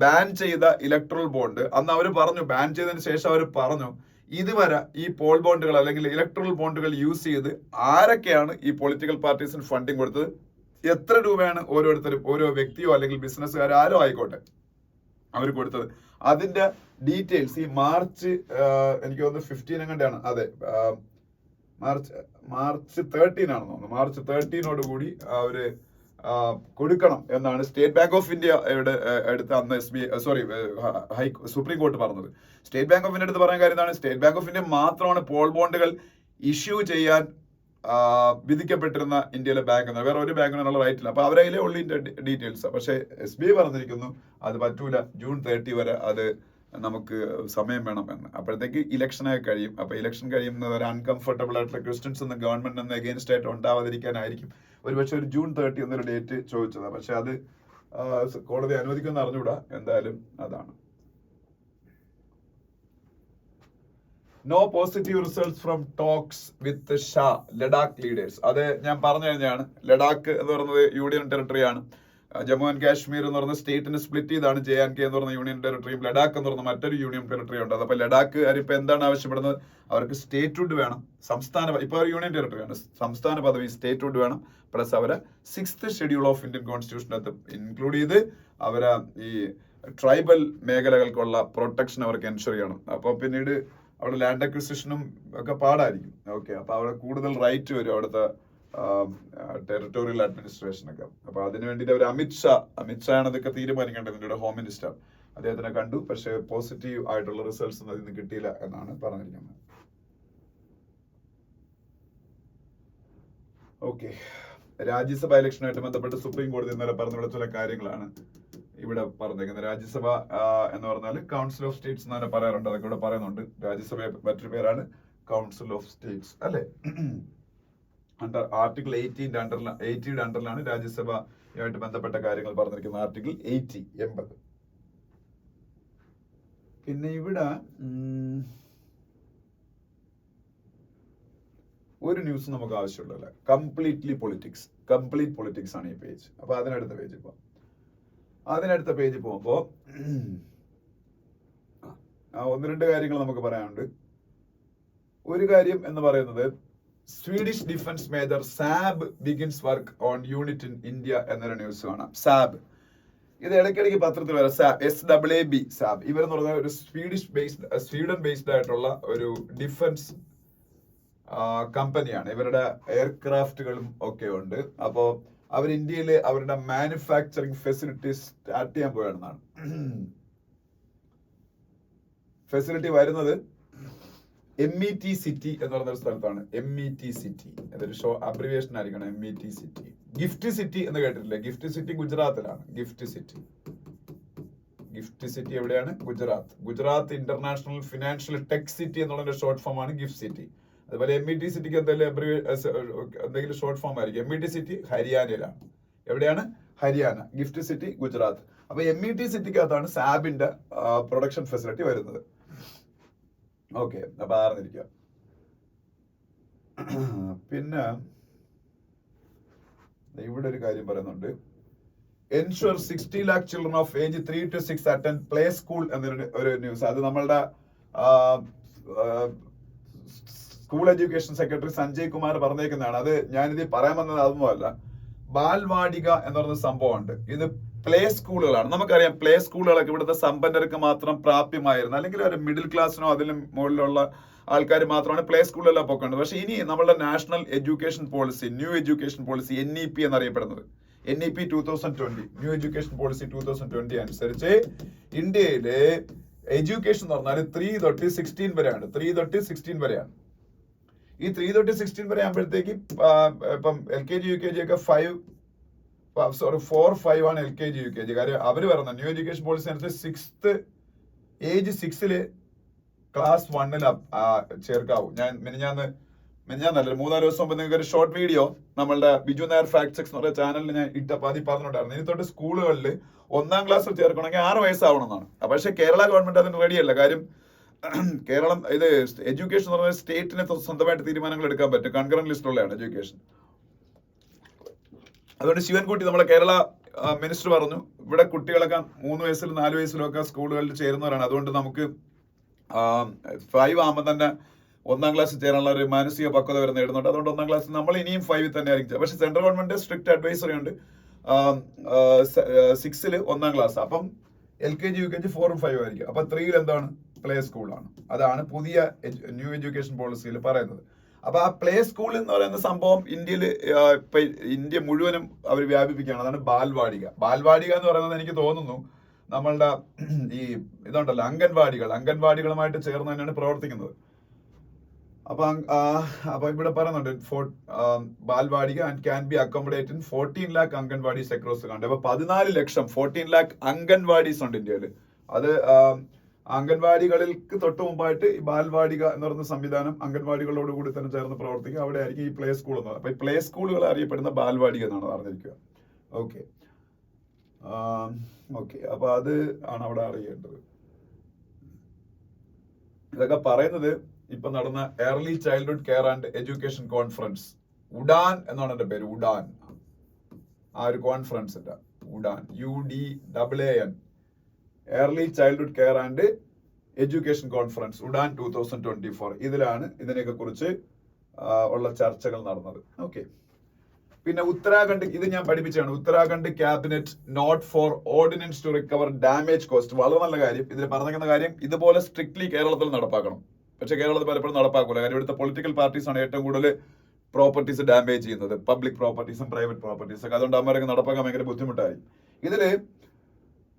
ബാൻ ചെയ്ത ഇലക്ട്രൽ ബോണ്ട്, അന്ന് അവർ പറഞ്ഞു, ബാൻ ചെയ്തതിന് ശേഷം അവർ പറഞ്ഞു ഇതുവരെ ഈ പോൾ ബോണ്ടുകൾ അല്ലെങ്കിൽ ഇലക്ട്രൽ ബോണ്ടുകൾ യൂസ് ചെയ്ത് ആരൊക്കെയാണ് ഈ പൊളിറ്റിക്കൽ പാർട്ടീസിന് ഫണ്ടിങ് കൊടുത്തത്, എത്ര രൂപയാണ് ഓരോരുത്തരും, ഓരോ വ്യക്തിയോ അല്ലെങ്കിൽ ബിസിനസ്സുകാരോ ആരോ ആയിക്കോട്ടെ അവർ കൊടുത്തത്, അതിന്റെ ഡീറ്റെയിൽസ് ഈ മാർച്ച് എനിക്ക് തോന്നുന്നു 15 എങ്ങനെയാണ്, അതെ മാർച്ച് 13 ആണെന്ന് തോന്നുന്നു, മാർച്ച് 13 കൂടി അവര് കൊടുക്കണം എന്നാണ് സ്റ്റേറ്റ് ബാങ്ക് ഓഫ് ഇന്ത്യയുടെ അടുത്ത് അന്ന് സുപ്രീം കോർട്ട് പറഞ്ഞത്. സ്റ്റേറ്റ് ബാങ്ക് ഓഫ് ഇന്ത്യ അടുത്ത് പറയാൻ കാര്യം എന്താണ്, സ്റ്റേറ്റ് ബാങ്ക് ഓഫ് ഇന്ത്യ മാത്രമാണ് പോൾ ബോണ്ടുകൾ ഇഷ്യൂ ചെയ്യാൻ വിധിക്കപ്പെട്ടിരുന്ന ഇന്ത്യയിലെ ബാങ്ക്, വേറെ ഒരു ബാങ്കിനുള്ള റൈറ്റ് ഇല്ല. അപ്പൊ അവരതിലെ ഉള്ളി ഡീറ്റെയിൽസ്. പക്ഷെ SBI പറഞ്ഞിരിക്കുന്നു അത് പറ്റൂല, June 30 വരെ അത് നമുക്ക് സമയം വേണം എന്ന്. അപ്പോഴത്തേക്ക് ഇലക്ഷനൊക്കെ കഴിയും. അപ്പൊ ഇലക്ഷൻ കഴിയുന്നത് ഒരു അൺകംഫർട്ടബിൾ ആയിട്ടുള്ള ക്വസ്റ്റ്യൻസ് ഒന്നും ഗവൺമെന്റിന് അഗേൻസ്റ്റ് ആയിട്ട് ഉണ്ടാവാതിരിക്കാനായിരിക്കും ഒരുപക്ഷെ ഒരു June 30 എന്നൊരു ഡേറ്റ് ചോദിച്ചത്. പക്ഷെ അത് കോടതി അനുവദിക്കുമെന്ന് അറിഞ്ഞുകൂടാ. എന്തായാലും അതാണ്. No positive results from talks with Shah Ladakh leaders. അത് ഞാൻ പറഞ്ഞു കഴിഞ്ഞാണ്. ലഡാക്ക് എന്ന് പറയുന്നത് യൂണിയൻ ടെറിട്ടറിയാണ്. ജമ്മു ആൻഡ് കാശ്മീർ എന്ന് പറയുന്ന സ്റ്റേറ്റിന് സ്പ്ലിറ്റ് ചെയ്താണ് JNK എന്ന് പറയുന്ന യൂണിയൻ ടെറിട്ടറിയും ലഡാക്ക് എന്ന് പറയുന്ന മറ്റൊരു യൂണിയൻ ടെറിട്ടറി ഉണ്ട്. അപ്പൊ ലഡാക്ക് ഇപ്പൊ എന്താണ് ആവശ്യപ്പെടുന്നത്, അവർക്ക് സ്റ്റേറ്റ്ഹുഡ് വേണം, ഇപ്പൊ യൂണിയൻ ടെറിട്ടറിയാണ്, സംസ്ഥാന പദവി സ്റ്റേറ്റ്ഹുഡ് വേണം, പ്ലസ് അവരെ 6th ഷെഡ്യൂൾ ഓഫ് ഇന്ത്യൻ കോൺസ്റ്റിറ്റ്യൂഷനകത്ത് ഇൻക്ലൂഡ് ചെയ്ത് അവരെ ഈ ട്രൈബൽ മേഖലകൾക്കുള്ള പ്രൊട്ടക്ഷൻ അവർക്ക് എൻഷുർ ചെയ്യണം. അപ്പൊ പിന്നീട് അവിടെ ലാൻഡ് അക്വിസിഷനും ഒക്കെ പാടായിരിക്കും. ഓക്കെ, അപ്പൊ അവിടെ കൂടുതൽ റൈറ്റ് വരും അവിടുത്തെ ടെറിട്ടോറിയൽ അഡ്മിനിസ്ട്രേഷനൊക്കെ. അപ്പൊ അതിന് വേണ്ടിയിട്ട് അവർ അമിത്ഷാ ആണ് ഇതൊക്കെ തീരുമാനിക്കേണ്ടത്, ഇന്ത്യയുടെ ഹോം മിനിസ്റ്റർ. അദ്ദേഹത്തിനെ കണ്ടു, പക്ഷെ പോസിറ്റീവ് ആയിട്ടുള്ള റിസൾട്ട്സ് ഒന്നും അതിന് കിട്ടിയില്ല എന്നാണ് പറഞ്ഞിരിക്കുന്നത്. ഓക്കെ, രാജ്യസഭ ഇലക്ഷനുമായിട്ട് ബന്ധപ്പെട്ട് സുപ്രീം കോടതി ഇന്നലെ പറഞ്ഞ ചില കാര്യങ്ങളാണ് ഇവിടെ പറഞ്ഞേക്കുന്നത്. രാജ്യസഭ എന്ന് പറഞ്ഞാൽ കൗൺസിൽ ഓഫ് സ്റ്റേറ്റ്സ് എന്ന് തന്നെ പറയാറുണ്ട്, അതൊക്കെ ഇവിടെ പറയുന്നുണ്ട്. രാജ്യസഭ മറ്റൊരു പേരാണ് കൗൺസിൽ ഓഫ് സ്റ്റേറ്റ്സ് അല്ലെ. അണ്ടർ ആർട്ടിക്കിൾ 80 അണ്ടറിലാണ് രാജ്യസഭയുമായിട്ട് ബന്ധപ്പെട്ട കാര്യങ്ങൾ പറഞ്ഞിരിക്കുന്നത്. ആർട്ടിക്കിൾ 80. പിന്നെ ഇവിടെ ഒരു ന്യൂസ് നമുക്ക് ആവശ്യമുള്ളതല്ല, കംപ്ലീറ്റ് പൊളിറ്റിക്സ് ആണ് ഈ പേജ്. അപ്പൊ അതിനടുത്ത പേജ് പോകുമ്പോ ഒന്ന് രണ്ട് കാര്യങ്ങൾ നമുക്ക് പറയാനുണ്ട്. ഒരു കാര്യം എന്ന് പറയുന്നത് Swedish defence major Saab begins work on unit in India എന്നൊരു ന്യൂസ് കാണാം. സാബ്, ഇത് ഇടയ്ക്കിടയ്ക്ക് പത്രത്തിൽ വരാം. SAAB സാബ് ഇവരെന്ന് പറഞ്ഞാൽ ഒരു സ്വീഡൻ ബേസ്ഡ് ആയിട്ടുള്ള ഒരു ഡിഫൻസ് കമ്പനിയാണ്. ഇവരുടെ എയർക്രാഫ്റ്റുകളും ഒക്കെ ഉണ്ട്. അപ്പോ അവർ ഇന്ത്യയിൽ അവരുടെ മാനുഫാക്ചറിങ് ഫെസിലിറ്റീസ് സ്റ്റാർട്ട് ചെയ്യാൻ പോയാണെന്നാണ്. ഫെസിലിറ്റി വരുന്നത് MET സിറ്റി എന്ന് പറയുന്ന സ്ഥലത്താണ്. MET സിറ്റി അതൊരു അബ്രിവേഷൻ ആയിരിക്കണം. MET city. ഗിഫ്റ്റ് സിറ്റി എന്ന് കേട്ടിട്ടില്ലേ? ഗിഫ്റ്റ് സിറ്റി ഗുജറാത്തിലാണ്. ഗിഫ്റ്റ് സിറ്റി എവിടെയാണ്? Gujarat international financial tech city എന്നുള്ള ഷോർട്ട് ഫോം ആണ് ഗിഫ്റ്റ് സിറ്റി. അതുപോലെ MET സിറ്റിക്ക് എന്തെങ്കിലും ഷോർട്ട് ഫോം ആയിരിക്കും. MET സിറ്റി ഹരിയാനയിലാണ്. എവിടെയാണ്? ഹരിയാന. GIFT city Gujarat. അപ്പൊ MET സിറ്റിക്കകത്താണ് സാബിന്റെ പ്രൊഡക്ഷൻ ഫെസിലിറ്റി വരുന്നത്. ഓക്കെ, അപ്പൊ അറിഞ്ഞിരിക്കുക. പിന്നെ ഇവിടെ ഒരു കാര്യം പറയുന്നുണ്ട്. Ensure 60 lakh children of age 3 to 6 attend play school എന്നൊരു ന്യൂസ്. അത് നമ്മളുടെ school education secretary Sanjay Kumar പറഞ്ഞേക്കുന്നതാണ്. അത് ഞാനിത് പറയാൻ വന്നത് അതൊന്നുമല്ല. ബാൽവാടിക എന്ന് പറയുന്ന സംഭവമുണ്ട്. ഇത് പ്ലേ സ്കൂളുകളാണ്. നമുക്കറിയാം പ്ലേ സ്കൂളുകളൊക്കെ ഇവിടുത്തെ സമ്പന്നർക്ക് മാത്രം പ്രാപ്യമായിരുന്നു, അല്ലെങ്കിൽ ഒരു മിഡിൽ ക്ലാസ്സിനോ അതിലും മുകളിലുള്ള ആൾക്കാർ മാത്രമാണ് പ്ലേ സ്കൂളിലെല്ലാം പോക്കേണ്ടത്. പക്ഷെ ഇനി നമ്മളുടെ national education policy, new education policy, NEP എന്നറിയപ്പെടുന്നത്, NEP 2020, ന്യൂ എഡ്യൂക്കേഷൻ പോളിസി 2020 അനുസരിച്ച് ഇന്ത്യയിലെ എഡ്യൂക്കേഷൻ എന്ന് പറഞ്ഞാൽ 3 തൊട്ട് 16 വരെയാണ്. 3 തൊട്ട് 16 വരെയാണ്. ഈ 3 തൊട്ട് 16 വരെ ആകുമ്പോഴത്തേക്ക് ഇപ്പം LKG UKG ഒക്കെ 4-5 ആണ് LKG UKG. കാര്യം അവര് പറയുന്നത് ന്യൂ എഡ്യൂക്കേഷൻ പോളിസി അനുസരിച്ച് ഏജ് 6 ക്ലാസ് 1 ചേർക്കാവൂ. ഞാൻ മിനിഞ്ഞാന്നല്ല 3-4 ദിവസം മുമ്പ് നിങ്ങൾക്ക് ഒരു ഷോർട്ട് വീഡിയോ നമ്മളുടെ ബിജു നായർ ഫാക്ട് ചെക്സ് എന്ന് പറയുന്ന ചാനലിൽ ഞാൻ ആദ്യം പറഞ്ഞിട്ടുണ്ടായിരുന്നു. ഇനി തൊട്ട് സ്കൂളുകളിൽ 1-ാം ക്ലാസ്സിൽ ചേർക്കണമെങ്കിൽ 6 വയസ്സാവണമെന്നാണ്. പക്ഷെ കേരള ഗവൺമെന്റ് അതിന് റെഡിയല്ല. കാര്യം കേരളം ഇത് എഡ്യൂക്കേഷൻ എന്ന് പറഞ്ഞാൽ സ്റ്റേറ്റിന് സ്വന്തമായിട്ട് തീരുമാനങ്ങൾ എടുക്കാൻ പറ്റും. കൺകറന്റ് ലിസ്റ്റുള്ളതാണ് എഡ്യൂക്കേഷൻ. അതുകൊണ്ട് ശിവൻകുട്ടി നമ്മുടെ കേരള മിനിസ്റ്റർ പറഞ്ഞു, ഇവിടെ കുട്ടികളൊക്കെ 3 വയസ്സിലും 4 വയസ്സിലും ഒക്കെ സ്കൂളുകളിൽ ചേരുന്നവരാണ്. അതുകൊണ്ട് നമുക്ക് 5 ആകുമ്പോൾ തന്നെ 1-ാം ക്ലാസ്സിൽ ചേരാനുള്ള ഒരു മാനസിക പക്വത വരെ നേടുന്നുണ്ട്. അതുകൊണ്ട് 1-ാം ക്ലാസ്സിൽ നമ്മൾ ഇനിയും 5 തന്നെ ആയിരിക്കും. പക്ഷെ സെൻട്രൽ ഗവൺമെന്റ് സ്ട്രിക്റ്റ് അഡ്വൈസറി ഉണ്ട്. 6 1-ാം ക്ലാസ്. അപ്പം LKG UKG 4-ഉം 5-ഉം ആയിരിക്കും. അപ്പൊ 3 എന്താണ്? പ്ലേ സ്കൂളാണ്. അതാണ് പുതിയ ന്യൂ എഡ്യൂക്കേഷൻ പോളിസിയിൽ പറയുന്നത്. അപ്പൊ ആ പ്ലേ സ്കൂൾ എന്ന് പറയുന്ന സംഭവം ഇന്ത്യ മുഴുവനും അവർ വ്യാപിപ്പിക്കുകയാണ്. അതാണ് ബാൽവാടിക. ബാൽവാടിക എന്ന് പറയുന്നത് എനിക്ക് തോന്നുന്നു നമ്മളുടെ ഈ ഇതുണ്ടല്ലോ അംഗൻവാടികളുമായിട്ട് ചേർന്ന് തന്നെയാണ് പ്രവർത്തിക്കുന്നത്. അപ്പൊ ഇവിടെ പറയുന്നുണ്ട് Balvatika and can be accommodate in 14 lakh anganwadis across the country. അപ്പൊ 14 ലക്ഷം 14 lakh അംഗൻവാടീസ് ഉണ്ട് ഇന്ത്യയിൽ. അത് അംഗൻവാടികൾക്ക് തൊട്ട് മുമ്പായിട്ട് ഈ ബാൽവാടിക എന്ന് പറയുന്ന സംവിധാനം അംഗൻവാടികളോട് കൂടി തന്നെ ചേർന്ന് പ്രവർത്തിക്കുക. അവിടെ ആയിരിക്കും ഈ പ്ലേ സ്കൂൾ എന്ന്. അപ്പൊ ഈ പ്ലേ സ്കൂളുകൾ അറിയപ്പെടുന്ന ബാൽവാടിക എന്നാണ് അറിഞ്ഞിരിക്കുക. ഓക്കെ, അപ്പൊ അത് ആണ് അവിടെ അറിയേണ്ടത്. ഇതൊക്കെ പറയുന്നത് ഇപ്പൊ നടന്ന early childhood care and education conference, Udaan എന്നാണ് എന്റെ പേര്. ഉഡാൻ, ആ ഒരു കോൺഫറൻസിന്റെ Udaan, UDAAN, early childhood care and education conference Udaan 2024. ഇതിലാണ് ഇതിനെയൊക്കെ കുറിച്ച് ഉള്ള ചർച്ചകൾ നടന്നത്. ഓക്കെ, പിന്നെ ഉത്തരാഖണ്ഡ്, ഇത് ഞാൻ പഠിപ്പിച്ചാണ്. Uttarakhand cabinet not for ordinance to recover damage cost. വളരെ നല്ല കാര്യം. ഇതിൽ പറഞ്ഞിരിക്കുന്ന കാര്യം ഇതുപോലെ സ്ട്രിക്ട്ലി കേരളത്തിൽ നടപ്പാക്കണം. പക്ഷെ കേരളത്തിൽ പലപ്പോഴും നടപ്പാക്കൂല. കാര്യം ഇവിടുത്തെ പൊളിറ്റിക്കൽ പാർട്ടീസ് ആണ് ഏറ്റവും കൂടുതൽ പ്രോപ്പർട്ടീസ് ഡാമേജ് ചെയ്യുന്നത്, പബ്ലിക് പ്രോപ്പർട്ടീസും പ്രൈവറ്റ് പ്രോപ്പർട്ടീസും ഒക്കെ. അതുകൊണ്ട് അവരൊക്കെ നടപ്പാക്കാൻ ഭയങ്കര ബുദ്ധിമുട്ടായി. ഇതില്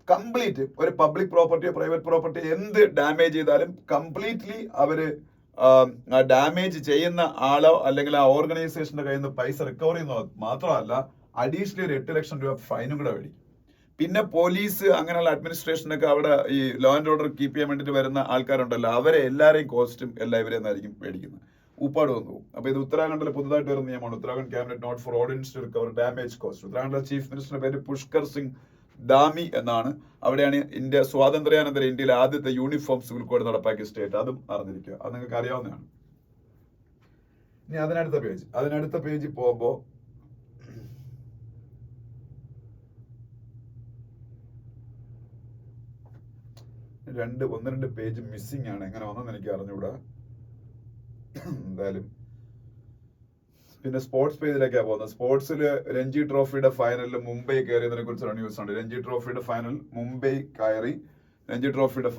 കംപ്ലീറ്റ് ഒരു പബ്ലിക് പ്രോപ്പർട്ടിയോ പ്രൈവറ്റ് പ്രോപ്പർട്ടി എന്ത് ഡാമേജ് ചെയ്താലും കംപ്ലീറ്റ്ലി അവര് ഡാമേജ് ചെയ്യുന്ന ആളോ അല്ലെങ്കിൽ ആ ഓർഗനൈസേഷന്റെ കയ്യിൽ നിന്ന് പൈസ റിക്കവർ ചെയ്യുന്നത് മാത്രമല്ല, അഡീഷണലി ഒരു 8 ലക്ഷം രൂപ ഫൈനും കൂടെ മേടിക്കും. പിന്നെ പോലീസ് അങ്ങനെയുള്ള അഡ്മിനിസ്ട്രേഷനൊക്കെ അവിടെ ഈ ലോ ആൻഡ് ഓർഡർ കീപ്പ് ചെയ്യാൻ വേണ്ടിയിട്ട് വരുന്ന ആൾക്കാരുണ്ടല്ലോ, അവരെ എല്ലാവരെയും കോസ്റ്റും എല്ലാവരെയും ആയിരിക്കും മേടിക്കുന്നത്. ഉപ്പാട് വന്നു പോകും. അപ്പൊ ഇത് ഉത്തരാഖണ്ഡിൽ പുതുതായിട്ട് വരുന്ന നിയമമാണ്. Uttarakhand cabinet not for ordinance to recover damage cost. ഉത്തരാഖണ്ഡിലെ ചീഫ് മിനിസ്റ്ററിന്റെ പേര് പുഷ്കർ സിംഗ് ധാമി എന്നാണ്. അവിടെയാണ് ഇന്ത്യ സ്വാതന്ത്ര്യാനന്തര ഇന്ത്യയിലെ ആദ്യത്തെ യൂണിഫോം സിവിൽ കോഡ് നടപ്പാക്കിയ സ്റ്റേറ്റ്. അതും അറിഞ്ഞിരിക്കുക. അത് നിങ്ങൾക്ക് അറിയാവുന്നതാണ്. ഇനി അതിനടുത്ത പേജ് പോകുമ്പോ ഒന്ന് രണ്ട് പേജ് മിസ്സിംഗ് ആണ്. എങ്ങനെ വന്നെന്ന് എനിക്ക് അറിഞ്ഞുകൂടാ. എന്തായാലും പിന്നെ സ്പോർട്സ് പേജിലേക്കാണ് പോകുന്നത്. സ്പോർട്സിൽ രഞ്ജി ട്രോഫിയുടെ ഫൈനലിൽ മുംബൈ കയറിയതിനെ കുറിച്ചുള്ള ന്യൂസ് ഉണ്ട്. രഞ്ജി ട്രോഫിയുടെ ഫൈനൽ മുംബൈ കയറി. രഞ്ജി ട്രോഫിയുടെ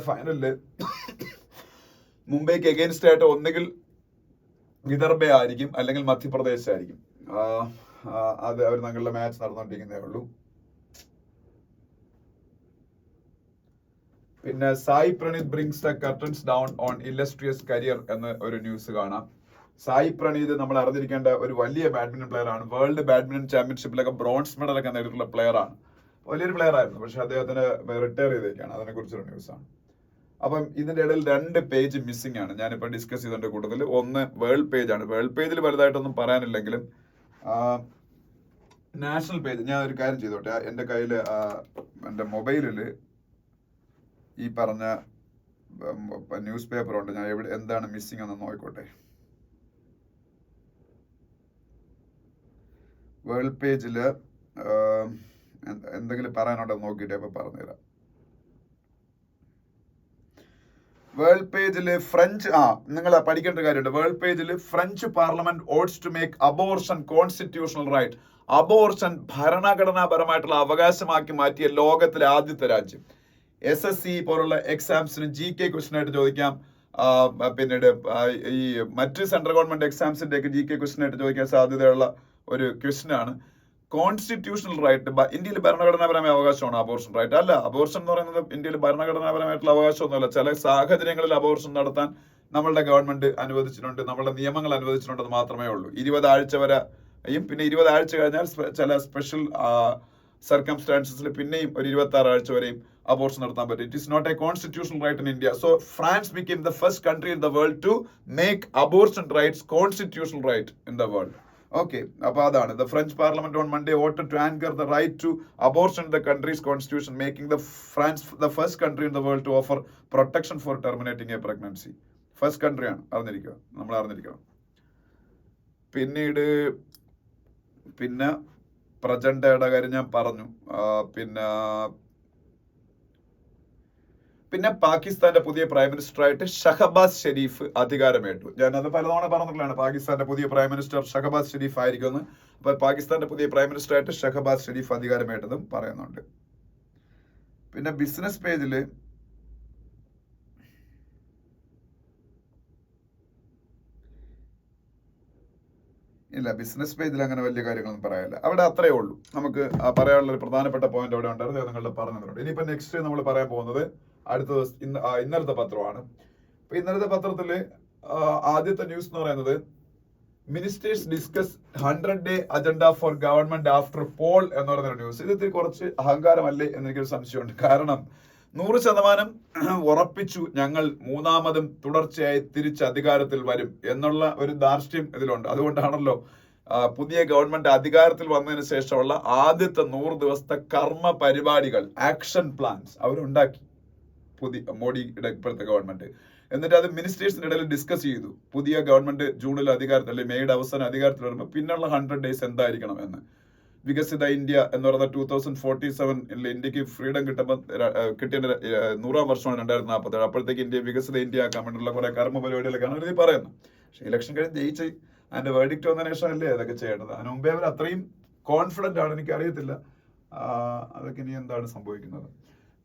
ഫൈനലില് മുംബൈക്ക് എഗെയിൻസ്റ്റ് ആയിട്ട് ഒന്നുകിൽ വിദർഭ ആയിരിക്കും അല്ലെങ്കിൽ മധ്യപ്രദേശ് ആയിരിക്കും. അത് അവർ തങ്ങളുടെ മാച്ച് നടന്നുകൊണ്ടിരിക്കുന്നേ ഉള്ളൂ. പിന്നെ Sai Praneeth brings the curtains down on illustrious career എന്ന ഒരു ന്യൂസ് കാണാം. സായി പ്രണീത് നമ്മൾ അറിഞ്ഞിരിക്കേണ്ട ഒരു വലിയ ബാഡ്മിന്റൺ പ്ലെയർ ആണ്. വേൾഡ് ബാഡ്മിന്റൺ ചാമ്പ്യൻഷിപ്പിലൊക്കെ ബ്രോൺസ് മെഡൽ ഒക്കെ നേടിയിട്ടുള്ള പ്ലെയർ ആണ്. വലിയൊരു പ്ലെയർ ആയിരുന്നു, പക്ഷെ അദ്ദേഹത്തിന് റിട്ടയർ ചെയ്തേക്കാണ്. അതിനെ കുറിച്ചൊരു ന്യൂസാണ്. അപ്പം ഇതിന്റെ ഇടയിൽ 2 പേജ് മിസ്സിംഗ് ആണ് ഞാനിപ്പോൾ ഡിസ്കസ് ചെയ്തതിന്റെ കൂട്ടത്തിൽ. ഒന്ന് വേൾഡ് പേജ് ആണ്. വേൾഡ് പേജിൽ വലുതായിട്ടൊന്നും പറയാനില്ലെങ്കിലും നാഷണൽ പേജ് ഞാൻ ഒരു കാര്യം ചെയ്തോട്ടെ. എൻ്റെ കയ്യിൽ എൻ്റെ മൊബൈലിൽ ഈ പറഞ്ഞ ന്യൂസ് പേപ്പർ ഉണ്ട്. ഞാൻ എന്താണ് മിസ്സിംഗ് എന്ന് നോക്കിക്കോട്ടെ. വേൾഡ് പേജിൽ എന്തെങ്കിലും പറയാനുണ്ടോ നോക്കിയിട്ട് അപ്പൊ പറഞ്ഞുതരാം. വേൾഡ് പേജിൽ ഫ്രഞ്ച് നിങ്ങൾ പഠിക്കേണ്ട കാര്യമുണ്ട്. വേൾഡ് പേജിൽ French parliament votes to make abortion constitutional right. Abortion ഭരണഘടനാപരമായിട്ടുള്ള അവകാശമാക്കി മാറ്റിയ ലോകത്തിലെ ആദ്യത്തെ രാജ്യം. SSC പോലുള്ള എക്സാംസിന് GK ക്വസ്റ്റ്യൻ ആയിട്ട് ചോദിക്കാം. പിന്നീട് ഈ മറ്റ് സെൻട്രൽ ഗവൺമെന്റ് എക്സാംസിന്റെ ഒക്കെ GK ക്വസ്റ്റ്യൻ ആയിട്ട് ചോദിക്കാൻ സാധ്യതയുള്ള ഒരു ക്വസ്റ്റ്യൻ ആണ്. Constitutional right. ഇന്ത്യയിൽ ഭരണഘടനാപരമായ അവകാശമാണ് അബോർഷൻ റൈറ്റ്. അല്ല, അബോർഷൻ എന്ന് പറയുന്നത് ഇന്ത്യയിൽ ഭരണഘടനാപരമായിട്ടുള്ള അവകാശമൊന്നുമല്ല. ചില സാഹചര്യങ്ങളിൽ അബോർഷൻ നടത്താൻ നമ്മളുടെ ഗവൺമെന്റ് അനുവദിച്ചിട്ടുണ്ട്, നമ്മളുടെ നിയമങ്ങൾ അനുവദിച്ചിട്ടുണ്ടെന്ന് മാത്രമേ ഉള്ളൂ. 20 ആഴ്ച വരെയും പിന്നെ 20 ആഴ്ച കഴിഞ്ഞാൽ ചില സ്പെഷ്യൽ സർക്കംസ്റ്റാൻസസിൽ പിന്നെയും ഒരു 26 ആഴ്ച വരെയും അബോർഷൻ നടത്താൻ പറ്റും. It is not a constitutional right in India. So France became the first country in the world to make abortion rights constitutional right in the world. Okay, അപ്പോൾ അതാണ്. The French Parliament on Monday voted to anchor the right to abortion in the country's constitution, making the France the first country in the world to offer protection for terminating a pregnancy. First കൺട്രിയാണ്, നമ്മൾ അറിഞ്ഞിരിക്കണം. പിന്നെ പ്രജണ്ടയുടെ കാര്യം ഞാൻ പറഞ്ഞു. പിന്നെ പാകിസ്ഥാന്റെ പുതിയ പ്രൈം മിനിസ്റ്ററായിട്ട് ഷഹബാസ് ഷെരീഫ് അധികാരമേറ്റു. ഞാനത് പലതവണ പറഞ്ഞിട്ടുള്ളതാണ്. പാകിസ്ഥാന്റെ പുതിയ പ്രൈം മിനിസ്റ്റർ ഷഹബാസ് ഷെരീഫ് ആയിരിക്കുമെന്ന്. അപ്പൊ പാകിസ്ഥാന്റെ പുതിയ പ്രൈം മിനിസ്റ്ററായിട്ട് ഷഹബാസ് ഷെരീഫ് അധികാരമേറ്റതും പറയുന്നുണ്ട്. പിന്നെ ബിസിനസ് പേജില് അങ്ങനെ വലിയ കാര്യങ്ങളൊന്നും പറയാനില്ല. അവിടെ അത്രയേ ഉള്ളൂ. നമുക്ക് പറയാനുള്ള ഒരു പ്രധാനപ്പെട്ട പോയിന്റ് അവിടെ ഉണ്ടായിരുന്നു, അത് നിങ്ങളുടെ പറഞ്ഞിട്ടുണ്ട്. ഇനിയിപ്പോ നെക്സ്റ്റ് നമ്മൾ പറയാൻ പോകുന്നത് അടുത്ത ഇന്നലത്തെ പത്രമാണ്. അപ്പൊ ഇന്നലത്തെ പത്രത്തില് ആദ്യത്തെ ന്യൂസ് എന്ന് പറയുന്നത് ministers discuss 100-day agenda for government after poll എന്ന് പറയുന്ന ന്യൂസ്. ഇതിൽ കുറച്ച് അഹങ്കാരമല്ലേ എന്നെനിക്കൊരു സംശയമുണ്ട്. കാരണം 100% ഉറപ്പിച്ചു ഞങ്ങൾ മൂന്നാമതും തുടർച്ചയായി തിരിച്ച് അധികാരത്തിൽ വരും എന്നുള്ള ഒരു ധാർഷ്ട്യം ഇതിലുണ്ട്. അതുകൊണ്ടാണല്ലോ പുതിയ ഗവൺമെന്റ് അധികാരത്തിൽ വന്നതിന് ശേഷമുള്ള ആദ്യത്തെ 100 ദിവസത്തെ കർമ്മ പരിപാടികൾ, ആക്ഷൻ പ്ലാൻസ് അവരുണ്ടാക്കി മോഡിയുടെ ഇപ്പോഴത്തെ ഗവൺമെന്റ്. എന്നിട്ട് അത് മിനിസ്റ്റേഴ്സിന്റെ ഇടയിൽ ഡിസ്കസ് ചെയ്തു. പുതിയ ഗവൺമെന്റ് ജൂണിൽ അധികാരത്തിൽ അല്ലെങ്കിൽ മെയ്യുടെ അവസാനം അധികാരത്തിൽ വരുമ്പോൾ പിന്നുള്ള 100 days എന്തായിരിക്കണം എന്ന്. വികസിത ഇന്ത്യ എന്ന് പറയുന്ന 2047 ഇന്ത്യക്ക് ഫ്രീഡം കിട്ടിയ 100-ാം വർഷമാണ് 2047. അപ്പോഴത്തേക്ക് ഇന്ത്യ വികസിത ഇന്ത്യ ആക്കാൻ വേണ്ടിയുള്ള കുറെ കർമ്മ പരിപാടികളൊക്കെയാണ് ഇത് പറയുന്നത്. പക്ഷെ ഇലക്ഷൻ കഴിഞ്ഞ് ജയിച്ച് അതിന്റെ വേർഡിക്റ്റ് വന്നതിന് ശേഷം അല്ലേ അതൊക്കെ ചെയ്യേണ്ടത്. അതിന് മുമ്പേ അവർ അത്രയും കോൺഫിഡന്റ് ആണ്. എനിക്ക് അറിയത്തില്ല അതൊക്കെ ഇനി എന്താണ് സംഭവിക്കുന്നത്.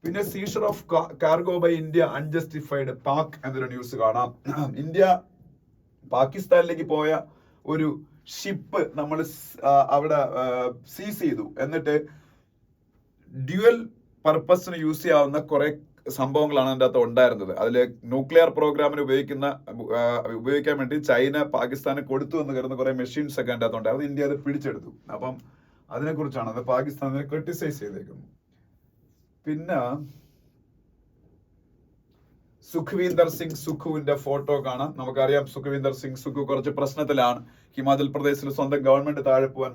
പിന്നെ seizure of cargo by India unjustified Pak എന്നൊരു ന്യൂസ് കാണാം. ഇന്ത്യ പാകിസ്ഥാനിലേക്ക് പോയ ഒരു ഷിപ്പ് നമ്മൾ അവിടെ സീസ് ചെയ്തു. എന്നിട്ട് ഡ്യുവൽ പർപ്പസിന് യൂസ് ചെയ്യാവുന്ന കുറെ സംഭവങ്ങളാണ് അതിൻ്റെ അകത്ത് ഉണ്ടായിരുന്നത്. അതിൽ ന്യൂക്ലിയർ പ്രോഗ്രാമിന് ഉപയോഗിക്കാൻ വേണ്ടി ചൈന പാകിസ്ഥാന് കൊടുത്തു എന്ന് കരുതുന്ന കുറെ മെഷീൻസ് ഒക്കെ അതിൻ്റെ അകത്ത് ഉണ്ടായിരുന്നു. ഇന്ത്യ അത് പിടിച്ചെടുത്തു. അപ്പം അതിനെക്കുറിച്ചാണ് അത് പാകിസ്ഥാനെ ക്രിട്ടിസൈസ് ചെയ്തേക്കുന്നത്. പിന്നെ സുഖ്വീന്ദർ സിംഗ് സുഖുവിന്റെ ഫോട്ടോ കാണാം. നമുക്കറിയാം സുഖ്വീന്ദർ സിംഗ് സുഖു കുറച്ച് പ്രശ്നത്തിലാണ്. ഹിമാചൽ പ്രദേശിൽ സ്വന്തം ഗവൺമെന്റ് താഴെ പോകാൻ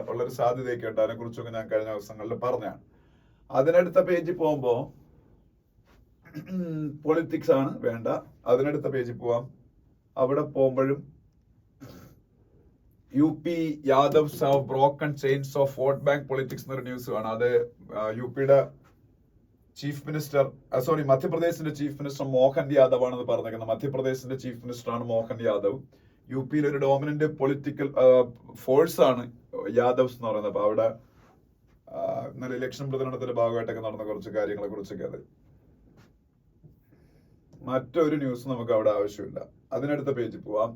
വളരെ സാധ്യതയൊക്കെ ഉണ്ട്. അതിനെ കുറിച്ചൊക്കെ ഞാൻ കഴിഞ്ഞ ദിവസങ്ങളിൽ പറഞ്ഞാണ്. അതിനടുത്ത പേജിൽ പോകുമ്പോ പൊളിറ്റിക്സ് ആണ് വേണ്ട, അതിനടുത്ത പേജിൽ പോവാം. അവിടെ പോകുമ്പോഴും UP Yadavs have broken chains of vote bank politics എന്നൊരു ന്യൂസ് കാണാം. അത് UPയുടെ മധ്യപ്രദേശിന്റെ ചീഫ് മിനിസ്റ്റർ മോഹൻ യാദവ് ആണെന്ന് പറഞ്ഞേക്കുന്നത്. മധ്യപ്രദേശിന്റെ ചീഫ് മിനിസ്റ്റർ ആണ് മോഹൻ യാദവ്. UPയിൽ ഒരു ഡോമിനന്റ് പൊളിറ്റിക്കൽ ഫോഴ്സ് ആണ് യാദവ്സ് എന്ന് പറയുന്നത്. അപ്പൊ അവിടെ ഇന്നലെ ഇലക്ഷൻ പ്രചരണത്തിന്റെ ഭാഗമായിട്ടൊക്കെ നടന്ന കുറച്ച് കാര്യങ്ങളെ കുറിച്ചൊക്കെ അത് മറ്റൊരു ന്യൂസ് നമുക്ക് അവിടെ ആവശ്യമില്ല. അതിനടുത്ത പേജിൽ പോവാം.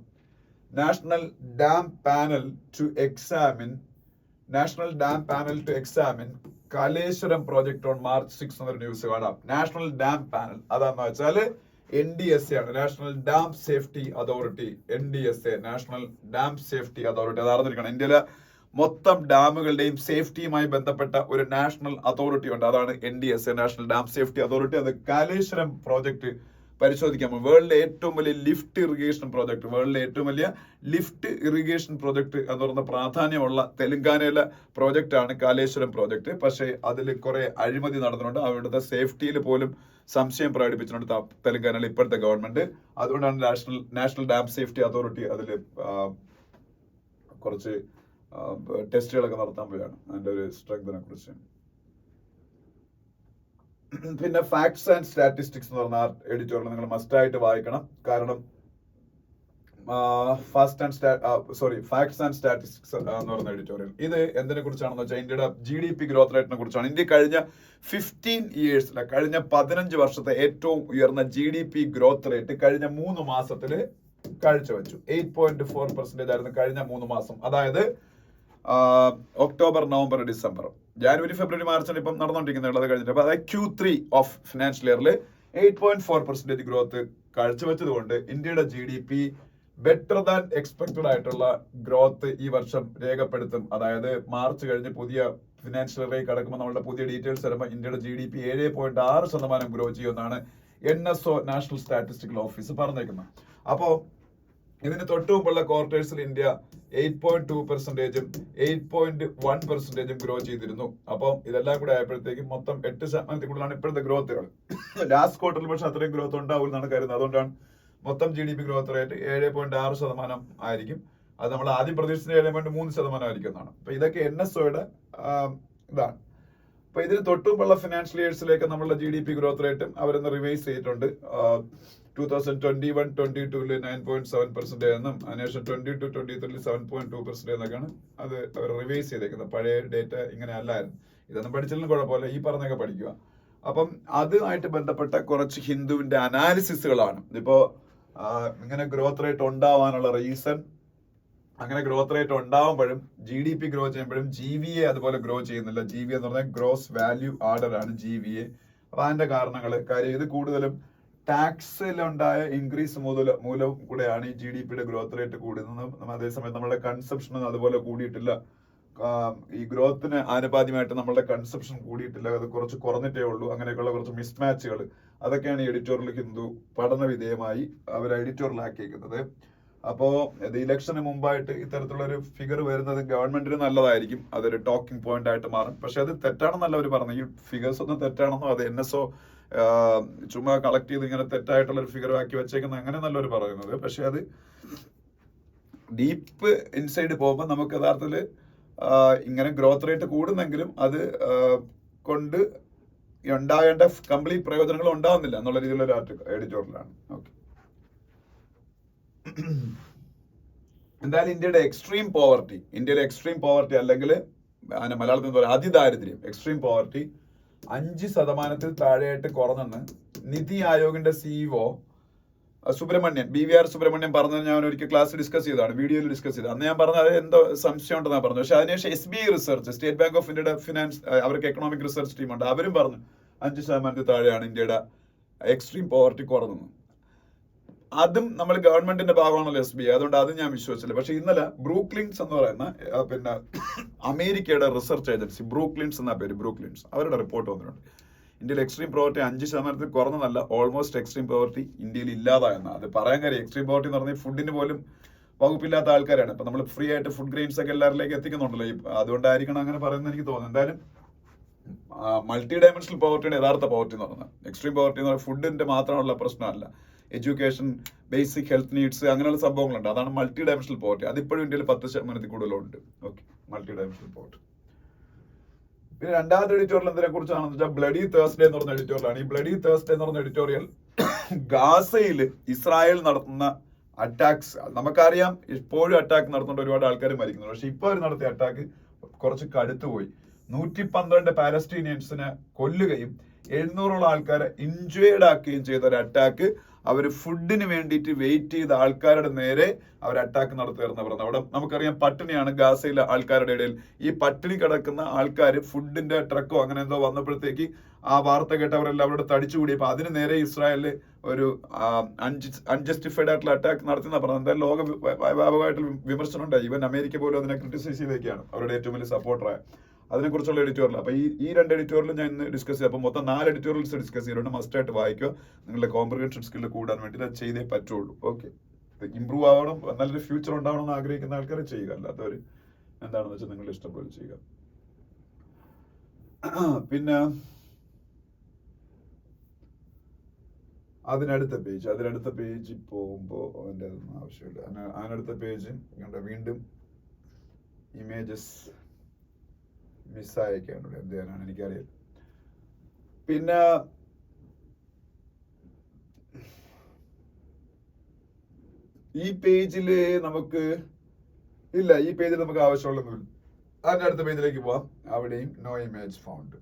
National dam panel to examine Kaleshwaram project on March 6 എന്നൊരു ന്യൂസ് കാണാം. നാഷണൽ ഡാം പാനൽ അതാന്ന് വെച്ചാല് NDSA ആണ്, national dam safety authority. NDSA, national dam safety authority. അത് അറിഞ്ഞിരിക്കണം. ഇന്ത്യയിലെ മൊത്തം ഡാമുകളുടെയും സേഫ്റ്റിയുമായി ബന്ധപ്പെട്ട ഒരു നാഷണൽ അതോറിറ്റി ഉണ്ട്. അതാണ് NDSA, national dam safety authority. അത് കാലേശ്വരം പ്രോജക്ട് പരിശോധിക്കാം. വേൾഡിലെ ഏറ്റവും വലിയ ലിഫ്റ്റ് ഇറിഗേഷൻ പ്രോജക്ട്, വേൾഡിലെ ഏറ്റവും വലിയ ലിഫ്റ്റ് ഇറിഗേഷൻ പ്രോജക്ട് എന്ന് പറയുന്ന പ്രാധാന്യമുള്ള തെലങ്കാനയിലെ പ്രോജക്റ്റാണ് കാലേശ്വരം പ്രോജക്ട്. പക്ഷേ അതിൽ കുറെ അഴിമതി നടന്നിട്ടുണ്ട്. അവിടുത്തെ സേഫ്റ്റിയിൽ പോലും സംശയം പ്രകടിപ്പിച്ചിട്ടുണ്ട് തെലങ്കാനയിൽ ഇപ്പോഴത്തെ ഗവൺമെന്റ്. അതുകൊണ്ടാണ് നാഷണൽ ഡാം സേഫ്റ്റി അതോറിറ്റി അതിൽ കുറച്ച് ടെസ്റ്റുകളൊക്കെ നടത്താൻ പോവുകയാണ് അതിന്റെ ഒരു സ്ട്രെങ്തിനെ കുറിച്ച്. പിന്നെ ഫാക്ട്സ് ആൻഡ് സ്റ്റാറ്റിസ്റ്റിക്സ് എന്ന് പറഞ്ഞ എഡിറ്റോറിയൽ നിങ്ങൾ മസ്റ്റ് ആയിട്ട് വായിക്കണം. കാരണം ഫാക്ട്സ് ആൻഡ് സ്റ്റാറ്റിസ്റ്റിക്സ് എന്ന് പറയുന്ന എഡിറ്റോറിയൽ ഇത് എന്തിനെ കുറിച്ചാണെന്ന് വെച്ചാൽ ഇന്ത്യയുടെ GDP ഗ്രോത്ത് റേറ്റിനെ കുറിച്ചാണ്. ഇന്ത്യ കഴിഞ്ഞ 15 ഇയേഴ്സിലെ, കഴിഞ്ഞ 15 വർഷത്തെ ഏറ്റവും ഉയർന്ന GDP ഗ്രോത്ത് റേറ്റ് കഴിഞ്ഞ 3 മാസത്തിൽ കാഴ്ചവെച്ചു. 8.4% ആയിരുന്നു കഴിഞ്ഞ 3 മാസം. അതായത് ഒക്ടോബർ, നവംബർ, ഡിസംബർ, ജാനുവരി, ഫെബ്രുവരി, മാർച്ചിൽ ഇപ്പം നടന്നുകൊണ്ടിരിക്കുന്നത് കഴിഞ്ഞിട്ട്. അപ്പൊ അതായത് Q3 ഓഫ് ഫിനാൻഷ്യൽ ഇയറിൽ 8.4% ഗ്രോത്ത് കാഴ്ചവെച്ചത് കൊണ്ട് ഇന്ത്യയുടെ GDP ബെറ്റർ ദാൻ എക്സ്പെക്ടഡ് ആയിട്ടുള്ള ഗ്രോത്ത് ഈ വർഷം രേഖപ്പെടുത്തും. അതായത് മാർച്ച് കഴിഞ്ഞ് പുതിയ ഫിനാൻഷ്യൽ ഇയറിലേക്ക് കടക്കുമ്പോൾ നമ്മുടെ പുതിയ ഡീറ്റെയിൽസ് വരുമ്പോൾ ഇന്ത്യയുടെ GDP 7.6% ഗ്രോ ചെയ്യുമെന്നാണ് NSO, നാഷണൽ സ്റ്റാറ്റിസ്റ്റിക്കൽ ഓഫീസ് പറഞ്ഞേക്കുന്നത്. അപ്പോൾ ഇതിന് തൊട്ടു മുമ്പുള്ള ക്വാർട്ടേഴ്സിൽ ഇന്ത്യ 8.2%, 8.1% ഗ്രോ ചെയ്തിരുന്നു. അപ്പം ഇതെല്ലാം കൂടെ ആയപ്പോഴത്തേക്കും മൊത്തം 8% കൂടുതലാണ് ഇപ്പോഴത്തെ ഗ്രോത്തുകൾ. ലാസ്റ്റ് ക്വാർട്ടറിൽ പക്ഷെ അത്രയും ഗ്രോത്ത് ഉണ്ടാവില്ല എന്നാണ് കരുതുന്നത്. അതുകൊണ്ടാണ് മൊത്തം GDP ഗ്രോത്ത് റേറ്റ് 7.6% ആയിരിക്കും. അത് നമ്മൾ ആദ്യം പ്രതീക്ഷിച്ചത് 7.3% ആയിരിക്കും എന്നാണ്. അപ്പൊ ഇതൊക്കെ NSOയുടെ ഇതാണ്. അപ്പൊ ഇതിന് തൊട്ടുമുള്ള ഫിനാൻഷ്യൽ ഇയേഴ്സിലേക്ക് നമ്മളുടെ GDP ഗ്രോത്ത് റേറ്റും അവരൊന്ന് റിവൈസ് ചെയ്തിട്ടുണ്ട്. 2021-22 9.7% എന്നും അതിനുശേഷം 22-23 7.2% എന്നൊക്കെയാണ് അത് അവർ റിവൈസ് ചെയ്തേക്കുന്നത്. പഴയ ഡേറ്റ ഇങ്ങനെ അല്ലായിരുന്നു. ഇതൊന്നും പഠിച്ചാലും കുഴപ്പമില്ല, ഈ പറഞ്ഞൊക്കെ പഠിക്കുക. അപ്പം അതുമായിട്ട് ബന്ധപ്പെട്ട കുറച്ച് ഹിന്ദുവിന്റെ അനാലിസിസുകളാണ്. ഇതിപ്പോ ഇങ്ങനെ ഗ്രോത്ത് റേറ്റ് ഉണ്ടാവാനുള്ള റീസൺ, അങ്ങനെ ഗ്രോത്ത് റേറ്റ് ഉണ്ടാവുമ്പോഴും GDP ഗ്രോ ചെയ്യുമ്പോഴും GVA അതുപോലെ ഗ്രോ ചെയ്യുന്നില്ല. GVA എന്ന് പറഞ്ഞാൽ ഗ്രോസ് വാല്യൂ ആർഡർ ആണ് GVA. അപ്പൊ അതിന്റെ കാര്യം ഇത് കൂടുതലും ടാക്സിലുണ്ടായ ഇൻക്രീസ് മൂലം കൂടെയാണ് ഈ GDPയുടെ ഗ്രോത്ത് റേറ്റ് കൂടുന്നത്. അതേസമയം നമ്മുടെ കൺസപ്ഷൻ അതുപോലെ കൂടിയിട്ടില്ല. ഈ ഗ്രോത്തിന് ആനുപാതികമായിട്ട് നമ്മളുടെ കൺസപ്ഷൻ കൂടിയിട്ടില്ല, അത് കുറച്ച് കുറഞ്ഞിട്ടേ ഉള്ളൂ. അങ്ങനെയൊക്കെയുള്ള കുറച്ച് മിസ്മാച്ചുകൾ, അതൊക്കെയാണ് ഈ എഡിറ്റോറിയൽ ഹിന്ദു പഠന വിധേയമായി അവർ എഡിറ്റോറിയൽ ആക്കിയിരിക്കുന്നത്. അപ്പോ ഇത് ഇലക്ഷന് മുമ്പായിട്ട് ഇത്തരത്തിലുള്ള ഒരു ഫിഗർ വരുന്നത് ഗവൺമെന്റിന് നല്ലതായിരിക്കും, അതൊരു ടോക്കിംഗ് പോയിന്റ് ആയിട്ട് മാറും. പക്ഷെ അത് തെറ്റാണെന്നല്ല അവർ പറഞ്ഞു. ഈ ഫിഗേഴ്സ് ഒന്നും തെറ്റാണെന്നോ അത് NSO ചുമ്മാ കളക്ട് ചെയ്ത് ഇങ്ങനെ തെറ്റായിട്ടുള്ള ഒരു ഫിഗർ ആക്കി വെച്ചേക്കുന്ന അങ്ങനെ നല്ലവർ പറയുന്നത്. പക്ഷെ അത് ഡീപ്പ് ഇൻസൈഡ് പോകുമ്പോൾ നമുക്ക് യഥാർത്ഥത്തിൽ ഇങ്ങനെ ഗ്രോത്ത് റേറ്റ് കൂടുന്നെങ്കിലും അത് കൊണ്ട് ഉണ്ടാകേണ്ട കംപ്ലീറ്റ് പ്രയോജനങ്ങൾ ഉണ്ടാവുന്നില്ല എന്നുള്ള രീതിയിലുള്ള ഒരു എഡിറ്റോറിയലാണ്. ഓക്കെ, എന്തായാലും ഇന്ത്യയിലെ എക്സ്ട്രീം പോവർട്ടി അല്ലെങ്കിൽ മലയാളത്തിൽ എന്താ പറയുക, അതിദാരിദ്ര്യം, എക്സ്ട്രീം പോവർട്ടി 5% താഴെയായിട്ട് കുറഞ്ഞെന്ന് നിതി ആയോഗിന്റെ CEO സുബ്രഹ്മണ്യൻ, BVR സുബ്രഹ്മണ്യൻ പറഞ്ഞത് ഞാൻ ഒരിക്കൽ ക്ലാസ് ഡിസ്കസ് ചെയ്തതാണ്, വീഡിയോയിൽ ഡിസ്കസ് ചെയ്തത്. അന്ന് ഞാൻ പറഞ്ഞത് എന്തോ സംശയം ഉണ്ടെന്നാണ് പറഞ്ഞു. പക്ഷെ അതിനുശേഷം SBI research, state Bank of ഇന്ത്യയുടെ ഫിനാൻസ്, അവർക്ക് എക്കണോമിക് റിസർച്ച് ടീമുണ്ട്, അവരും പറഞ്ഞു 5% താഴെയാണ് ഇന്ത്യയുടെ എക്സ്ട്രീം പോവർട്ടി കുറഞ്ഞത്. അതും നമ്മൾ ഗവൺമെന്റിന്റെ ഭാഗമാണല്ലോ SBI, അതുകൊണ്ട് അത് ഞാൻ വിശ്വസിച്ചില്ല. പക്ഷെ ഇന്നലെ ബ്രൂക്ലിൻസ് എന്ന് പറയുന്ന പിന്നെ അമേരിക്കയുടെ റിസർച്ച് ഏജൻസി, ബ്രൂക്ലിൻസ് എന്ന പേര്, ബ്രൂക്ലിൻസ്, അവരുടെ റിപ്പോർട്ട് വന്നിട്ടുണ്ട്. ഇന്ത്യയിൽ എക്സ്ട്രീം പോവർട്ടി 5% കുറഞ്ഞതല്ല, ഓൾമോസ്റ്റ് എക്സ്ട്രീം പോവർട്ടി ഇന്ത്യയിൽ ഇല്ലാതായെന്നാണ്. അത് പറയാൻ കാര്യം, എക്സ്ട്രീം പോവർട്ടി എന്ന് പറഞ്ഞാൽ ഫുഡിന് പോലും വകുപ്പില്ലാത്ത ആൾക്കാരാണ്. ഇപ്പൊ നമ്മൾ ഫ്രീ ആയിട്ട് ഫുഡ് ഗ്രെയിൻസ് ഒക്കെ എല്ലാവരിലേക്ക് എത്തിക്കുന്നുണ്ടല്ലോ, അതുകൊണ്ടായിരിക്കണം അങ്ങനെ പറയുന്നത് എനിക്ക് തോന്നുന്നു. എന്തായാലും മൾട്ടി ഡയമെൻഷണൽ പോവർട്ടിയുടെ യഥാർത്ഥ പോവർട്ടി എന്ന് പറഞ്ഞാൽ, എക്സ്ട്രീം പോവർട്ടി എന്ന് പറഞ്ഞാൽ ഫുഡിന്റെ മാത്രമുള്ള പ്രശ്നമല്ല, എഡ്യൂക്കേഷൻ, ബേസിക് ഹെൽത്ത് നീഡ്സ്, അങ്ങനെയുള്ള സംഭവങ്ങളുണ്ട്. അതാണ് മൾട്ടി ഡയമെൻഷണൽ പോവർട്ടി. അതിപ്പോഴും ഇന്ത്യയിൽ 10% കൂടുതലുണ്ട്. Okay, multi dimensional poverty. പിന്നെ രണ്ടാമത്തെ എഡിറ്റോറിയൽ എന്തിനെ കുറിച്ചാണെന്ന് വെച്ചാൽ ബ്ലഡി തേഴ്സ്ഡേ എന്ന് പറഞ്ഞ എഡിറ്റോറിയലാണ്. ഈ ബ്ലഡി തേഴ്സ്ഡേ എന്ന് പറഞ്ഞ എഡിറ്റോറിയൽ ഗാസയിൽ ഇസ്രായേൽ നടത്തുന്ന അറ്റാക്സ്, നമുക്കറിയാം ഇപ്പോഴും അറ്റാക്ക് നടത്തുന്ന ഒരുപാട് ആൾക്കാർ മരിക്കുന്നുണ്ട്. പക്ഷെ ഇപ്പോൾ അവർ നടത്തിയ അറ്റാക്ക് കുറച്ച് കടുത്തുപോയി. 112 പാലസ്തീനിയൻസിനെ കൊല്ലുകയും 700 ആൾക്കാരെ ഇൻജുവേർഡ് ആക്കുകയും ചെയ്ത ഒരു അറ്റാക്ക്. അവർ ഫുഡിന് വേണ്ടിയിട്ട് വെയിറ്റ് ചെയ്ത ആൾക്കാരുടെ നേരെ അവർ അറ്റാക്ക് നടത്തുകയെന്ന് പറഞ്ഞു. അവിടെ നമുക്കറിയാം പട്ടിണിയാണ് ഗാസയിലെ ആൾക്കാരുടെ ഇടയിൽ. ഈ പട്ടിണി കിടക്കുന്ന ആൾക്കാർ ഫുഡിന്റെ ട്രക്കോ അങ്ങനെ എന്തോ വന്നപ്പോഴത്തേക്ക് ആ വാർത്ത കേട്ടവരെല്ലാം അവരോട് തടിച്ചുകൂടിയപ്പോൾ അതിന് നേരെ ഇസ്രായേലിൽ ഒരു അൺജസ്റ്റിഫൈഡ് ആയിട്ടുള്ള അറ്റാക്ക് നടത്തി എന്നാ പറഞ്ഞത്. എന്തായാലും ലോക വ്യാപകമായിട്ട് വിമർശനം ഉണ്ടായി. ഈവൻ അമേരിക്ക പോലും അതിനെ ക്രിറ്റിസൈസ് ചെയ്തേക്കാണ്, അവരുടെ ഏറ്റവും വലിയ സപ്പോർട്ടറായ. അതിനെക്കുറിച്ചുള്ള എഡിറ്റോറിയൽ. അപ്പൊ ഈ 2 എഡിറ്റോറിയലും ഞാൻ ഇന്ന് ഡിസ്കസ് ചെയ്യാം. അപ്പൊ മൊത്തം 4 എഡിറ്റോറിയൽസ് ഡിസ്കസ് ചെയ്തിട്ടുണ്ട്. മസ്റ്റായിട്ട് വായിക്കുക. നിങ്ങളുടെ കോംപ്രിഹെൻഷൻ സ്കില്ല് കൂടാൻ വേണ്ടി അത് ചെയ്തേ പറ്റുള്ളൂ. ഓക്കെ, ഇമ്പ്രൂവ് ആവണം, നല്ലൊരു ഫ്യൂച്ചർ ഉണ്ടാവണം എന്ന് ആഗ്രഹിക്കുന്ന ആൾക്കാരെ ചെയ്യുക, അല്ലാത്തവർ എന്താണെന്ന് വെച്ചാൽ നിങ്ങളുടെ ഇഷ്ടം പോലെ ചെയ്യുക. പിന്നെ അതിനടുത്ത പേജ് പോകുമ്പോൾ അതിൻ്റെ ഒന്നും ആവശ്യമില്ല. അതിനടുത്ത പേജ് വീണ്ടും ഇമേജസ് മിസ്സായൊക്കെയാണ്. എന്ത് ചെയ്യാനാണ് എനിക്കറിയാം. പിന്നെ ഈ പേജില് നമുക്ക് ആവശ്യമുള്ളൊന്നുമില്ല. അതിന്റെ അടുത്ത പേജിലേക്ക് പോവാം. അവിടെയും നോ ഇമേജ് ഫൗണ്ട്.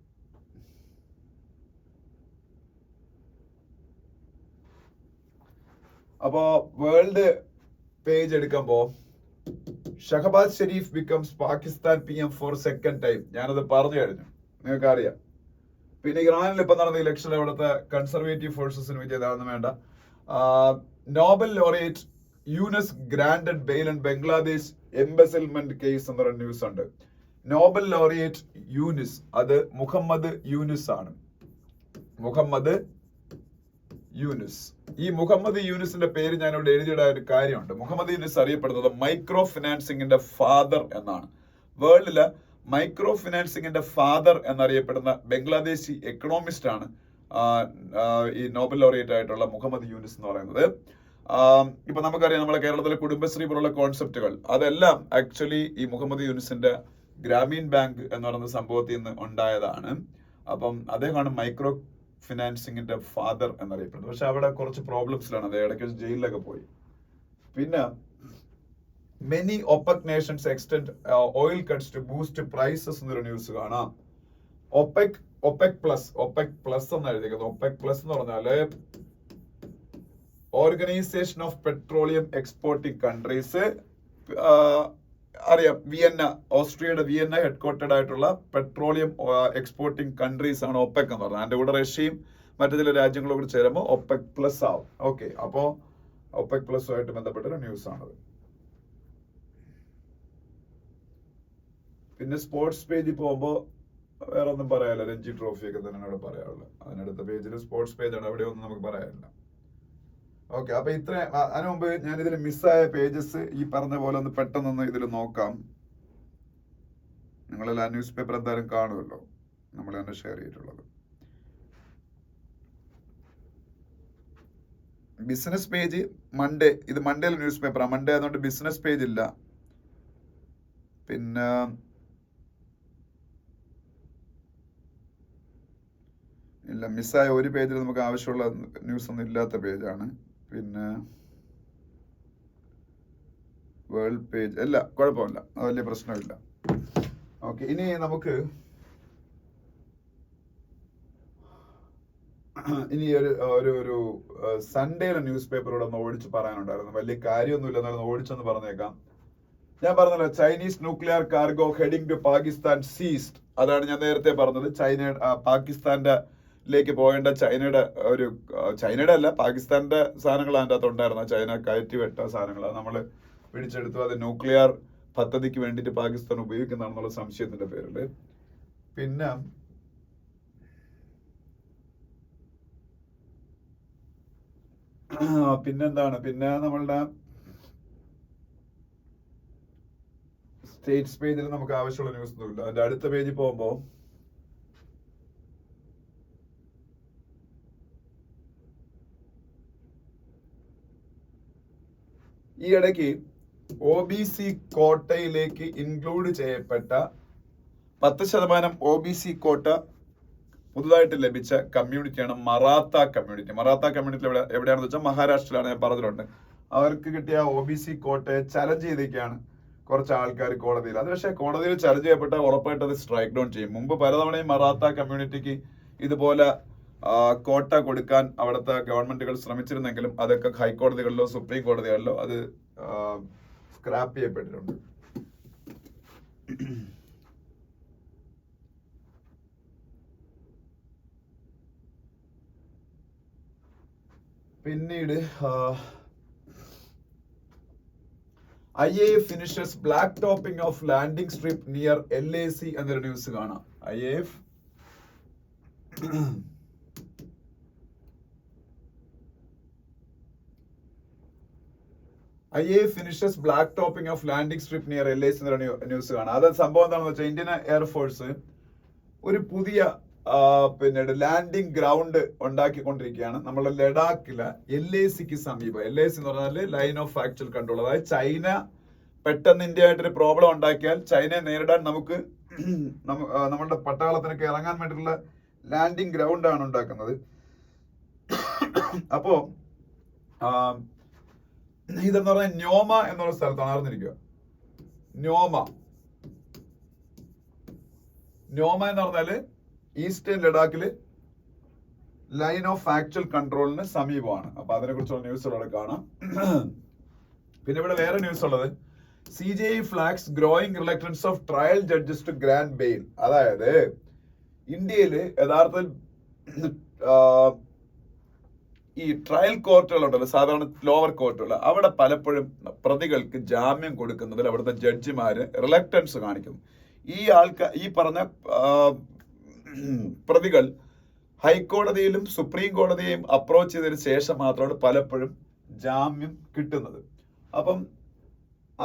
അപ്പോ വേൾഡ് പേജ് എടുക്കുമ്പോ Shehbaz Sharif becomes Pakistan PM for second time. ഞാനത് പറഞ്ഞു കഴിഞ്ഞു, നിങ്ങൾക്ക് അറിയാം. പിന്നെ ഇറാനിൽ ഇപ്പൊ നടന്ന ഇലക്ഷനിൽ അവിടുത്തെ കൺസർവേറ്റീവ് ഫോഴ്സസിന് വിജയതാണെന്ന് വേണ്ട. Nobel laureate Yunus granted bail and Bangladesh embezzlement case എന്നൊരു ന്യൂസ് ഉണ്ട്. നോബൽ ലോറിയേറ്റ് യൂനിസ്, അത് മുഹമ്മദ് യൂനിസ് ആണ്. മുഹമ്മദ് യൂനിസ്. ഈ മുഹമ്മദ് യൂനിസിന്റെ പേര് ഞാൻ ഇവിടെ എഴുതിയിടാൻ ഒരു കാര്യമുണ്ട്. മുഹമ്മദ് യൂനിസ് അറിയപ്പെടുന്നത് മൈക്രോ ഫിനാൻസിങ്ങിന്റെ ഫാദർ എന്നാണ്. വേൾഡിലെ മൈക്രോ ഫിനാൻസിങ്ങിന്റെ ഫാദർ എന്നറിയപ്പെടുന്ന ബംഗ്ലാദേശി എക്കണോമിസ്റ്റ് ആണ് ഈ നോബൽ ലോറിയേറ്റ് ആയിട്ടുള്ള മുഹമ്മദ് യൂനിസ് എന്ന് പറയുന്നത്. ഇപ്പൊ നമുക്കറിയാം, നമ്മുടെ കേരളത്തിലെ കുടുംബശ്രീ പോലുള്ള കോൺസെപ്റ്റുകൾ അതെല്ലാം ആക്ച്വലി ഈ മുഹമ്മദ് യൂനിസിന്റെ ഗ്രാമീൺ ബാങ്ക് എന്ന് പറയുന്ന സംഭവത്തിൽ നിന്ന് ഉണ്ടായതാണ്. അപ്പം അദ്ദേഹമാണ് മൈക്രോ ഫിനാൻസിങ്ങിന്റെ ഫാദർ എന്നറിയപ്പെടുന്നത്. പക്ഷെ അവിടെ കുറച്ച് പ്രോബ്ലംസിലാണ്, അത് ഇടയ്ക്ക് ജയിലിലൊക്കെ പോയി. പിന്നെ many OPEC nations extend oil cuts to boost prices എന്നൊരു ന്യൂസ് കാണാം. OPEC പ്ലസ് എന്ന് എഴുതിയിരിക്കുന്നത്. OPEC പ്ലസ് എന്ന് പറഞ്ഞാല് organisation of petroleum exporting countries. അറിയാം, വിയന്ന, ഓസ്ട്രിയയുടെ വിയന്ന ഹെഡ്ക്വാർട്ടേഡ് ആയിട്ടുള്ള പെട്രോളിയം എക്സ്പോർട്ടിംഗ് കൺട്രീസ് ആണ് OPEC എന്ന് പറഞ്ഞത്. അതിന്റെ കൂടെ റഷ്യയും മറ്റു ചില രാജ്യങ്ങളും കൂടി ചേരുമ്പോൾ OPEC പ്ലസ് ആവും. ഓക്കെ, അപ്പോ OPEC പ്ലസുമായിട്ട് ബന്ധപ്പെട്ടൊരു ന്യൂസ് ആണത്. പിന്നെ സ്പോർട്സ് പേജിൽ പോകുമ്പോൾ വേറെ ഒന്നും പറയാനില്ല. രഞ്ജി ട്രോഫി ഒക്കെ തന്നെയാണ് അവിടെ പറയാനുള്ളത്. അതിനടുത്ത പേജിൽ സ്പോർട്സ് പേജാണ്, അവിടെ ഒന്നും നമുക്ക് പറയാനില്ല. ഓക്കെ, അപ്പൊ അതിനു മുമ്പ് ഞാൻ ഇതിൽ മിസ്സായ പേജസ് ഈ പറഞ്ഞ പോലെ ഒന്ന് പെട്ടെന്നൊന്ന് ഇതിൽ നോക്കാം. നിങ്ങളെല്ലാം ന്യൂസ് പേപ്പർ എന്തായാലും കാണുമല്ലോ, നമ്മൾ തന്നെ ഷെയർ ചെയ്തിട്ടുള്ളത്. ബിസിനസ് പേജ് മൺഡേ, ഇത് മൺഡേയിലെ ന്യൂസ് പേപ്പറാണ്. മൺഡേ അതുകൊണ്ട് ബിസിനസ് പേജ് ഇല്ല. പിന്നെ ഇല്ല, മിസ്സായ ഒരു പേജിൽ നമുക്ക് ആവശ്യമുള്ള ന്യൂസ് ഒന്നും ഇല്ലാത്ത പേജാണ്. പിന്നെ വേൾഡ് പേജ് അല്ല, കുഴപ്പമില്ല, അത് വലിയ പ്രശ്നമില്ല. ഓക്കെ, ഇനി നമുക്ക് ഒരു സൺഡേയിലെ ന്യൂസ് പേപ്പറോട് ഒന്ന് ഓടിച്ച് പറയാനുണ്ടായിരുന്നു. വലിയ കാര്യമൊന്നുമില്ല, എന്നാലും ഓടിച്ചൊന്ന് പറഞ്ഞേക്കാം. ഞാൻ പറഞ്ഞല്ലോ, Chinese nuclear cargo heading to Pakistan seized. അതാണ് ഞാൻ നേരത്തെ പറഞ്ഞത്. പാകിസ്ഥാന്റെ ലേക്ക് പോകേണ്ട ചൈനയുടെ അല്ല, പാകിസ്ഥാന്റെ സാധനങ്ങൾ അതിൻ്റെ അകത്ത് ഉണ്ടായിരുന്ന ചൈന കയറ്റി വെട്ട സാധനങ്ങൾ നമ്മൾ പിടിച്ചെടുത്തു. അത് ന്യൂക്ലിയർ പദ്ധതിക്ക് വേണ്ടിയിട്ട് പാകിസ്ഥാൻ ഉപയോഗിക്കുന്നതാണെന്നുള്ള സംശയത്തിന്റെ പേരിൽ. പിന്നെന്താണ്, പിന്നെ നമ്മളുടെ സ്റ്റേറ്റ്സ് പേജിൽ നമുക്ക് ആവശ്യമുള്ള ന്യൂസ് ഒന്നുമില്ല. അതിന്റെ അടുത്ത പേജിൽ പോകുമ്പോൾ ഈ ഇടയ്ക്ക് OBC കോട്ടയിലേക്ക് ഇൻക്ലൂഡ് ചെയ്യപ്പെട്ട 10% OBC കോട്ട പുതുതായിട്ട് ലഭിച്ച കമ്മ്യൂണിറ്റിയാണ് മറാത്ത കമ്മ്യൂണിറ്റി. മറാത്ത കമ്മ്യൂണിറ്റി എവിടെയാണെന്ന് വെച്ചാൽ മഹാരാഷ്ട്രയിലാണ്, ഞാൻ പറഞ്ഞിട്ടുണ്ട്. അവർക്ക് കിട്ടിയ OBC കോട്ടയെ ചലഞ്ച് ചെയ്തേക്കാണ് കുറച്ച് ആൾക്കാർ കോടതിയിൽ. അത് പക്ഷേ കോടതിയിൽ ചലഞ്ച് ചെയ്യപ്പെട്ട ഉറപ്പായിട്ട് അത് സ്ട്രൈക്ക് ഡൗൺ ചെയ്യും. മുമ്പ് പലതവണയും മറാത്ത കമ്മ്യൂണിറ്റിക്ക് ഇതുപോലെ കോട്ട കൊടുക്കാൻ അവിടുത്തെ ഗവൺമെന്റുകൾ ശ്രമിച്ചിരുന്നെങ്കിലും അതൊക്കെ ഹൈക്കോടതികളിലോ സുപ്രീം കോടതികളിലോ അത് സ്ക്രാപ്പ് ചെയ്യപ്പെട്ടിട്ടുണ്ട്. പിന്നീട് IAF finishes black topping of landing strip near LAC എന്നൊരു ന്യൂസ് കാണാം. IAF finishes black topping of landing strip near LAC എന്നൊരു ന്യൂസ് കാണാം. അത് സംഭവം എന്താണെന്ന് വെച്ചാൽ ഇന്ത്യൻ എയർഫോഴ്സ് ഒരു പുതിയ പിന്നീട് ലാൻഡിംഗ് ഗ്രൗണ്ട് ഉണ്ടാക്കിക്കൊണ്ടിരിക്കുകയാണ് നമ്മുടെ ലഡാക്കിലെ LACക്ക് സമീപം. LAC എന്ന് പറഞ്ഞാൽ ലൈൻ ഓഫ് ആക്ച്വൽ കൺട്രോൾ. അതായത് ചൈന പെട്ടെന്ന് ഇന്ത്യയായിട്ടൊരു പ്രോബ്ലം ഉണ്ടാക്കിയാൽ ചൈനയെ നേരിടാൻ നമുക്ക് നമ്മുടെ പട്ടാളത്തിനൊക്കെ ഇറങ്ങാൻ വേണ്ടിയിട്ടുള്ള ലാൻഡിംഗ് ഗ്രൗണ്ട് ആണ് ഉണ്ടാക്കുന്നത്. അപ്പോ ഇതെന്ന് പറഞ്ഞാൽ ന്യോമ എന്നുള്ള സ്ഥലത്താണ് അറിഞ്ഞിരിക്കുക. ന്യോമ എന്ന് പറഞ്ഞാല് ഈസ്റ്റേൺ ലഡാക്കില് ലൈൻ ഓഫ് ആക്ച്വൽ കൺട്രോളിന് സമീപമാണ്. അപ്പൊ അതിനെ കുറിച്ചുള്ള ന്യൂസുകളൊക്കെ കാണാം. പിന്നെ ഇവിടെ വേറെ ന്യൂസ് ഉള്ളത് CJI flags growing reluctance of trial judges to grant bail. അതായത് ഇന്ത്യയില് യഥാർത്ഥത്തിൽ ഈ ട്രയൽ കോർട്ടുകളുണ്ടല്ലോ, സാധാരണ ലോവർ കോർട്ടുകൾ, അവിടെ പലപ്പോഴും പ്രതികൾക്ക് ജാമ്യം കൊടുക്കുന്നതിൽ അവിടുത്തെ ജഡ്ജിമാര് റിലക്റ്റൻസ് കാണിക്കുന്നു. ഈ പറഞ്ഞ പ്രതികൾ ഹൈക്കോടതിയിലും സുപ്രീം കോടതിയെയും അപ്രോച്ച് ചെയ്തതിന് ശേഷം മാത്രമാണ് പലപ്പോഴും ജാമ്യം കിട്ടുന്നത്. അപ്പം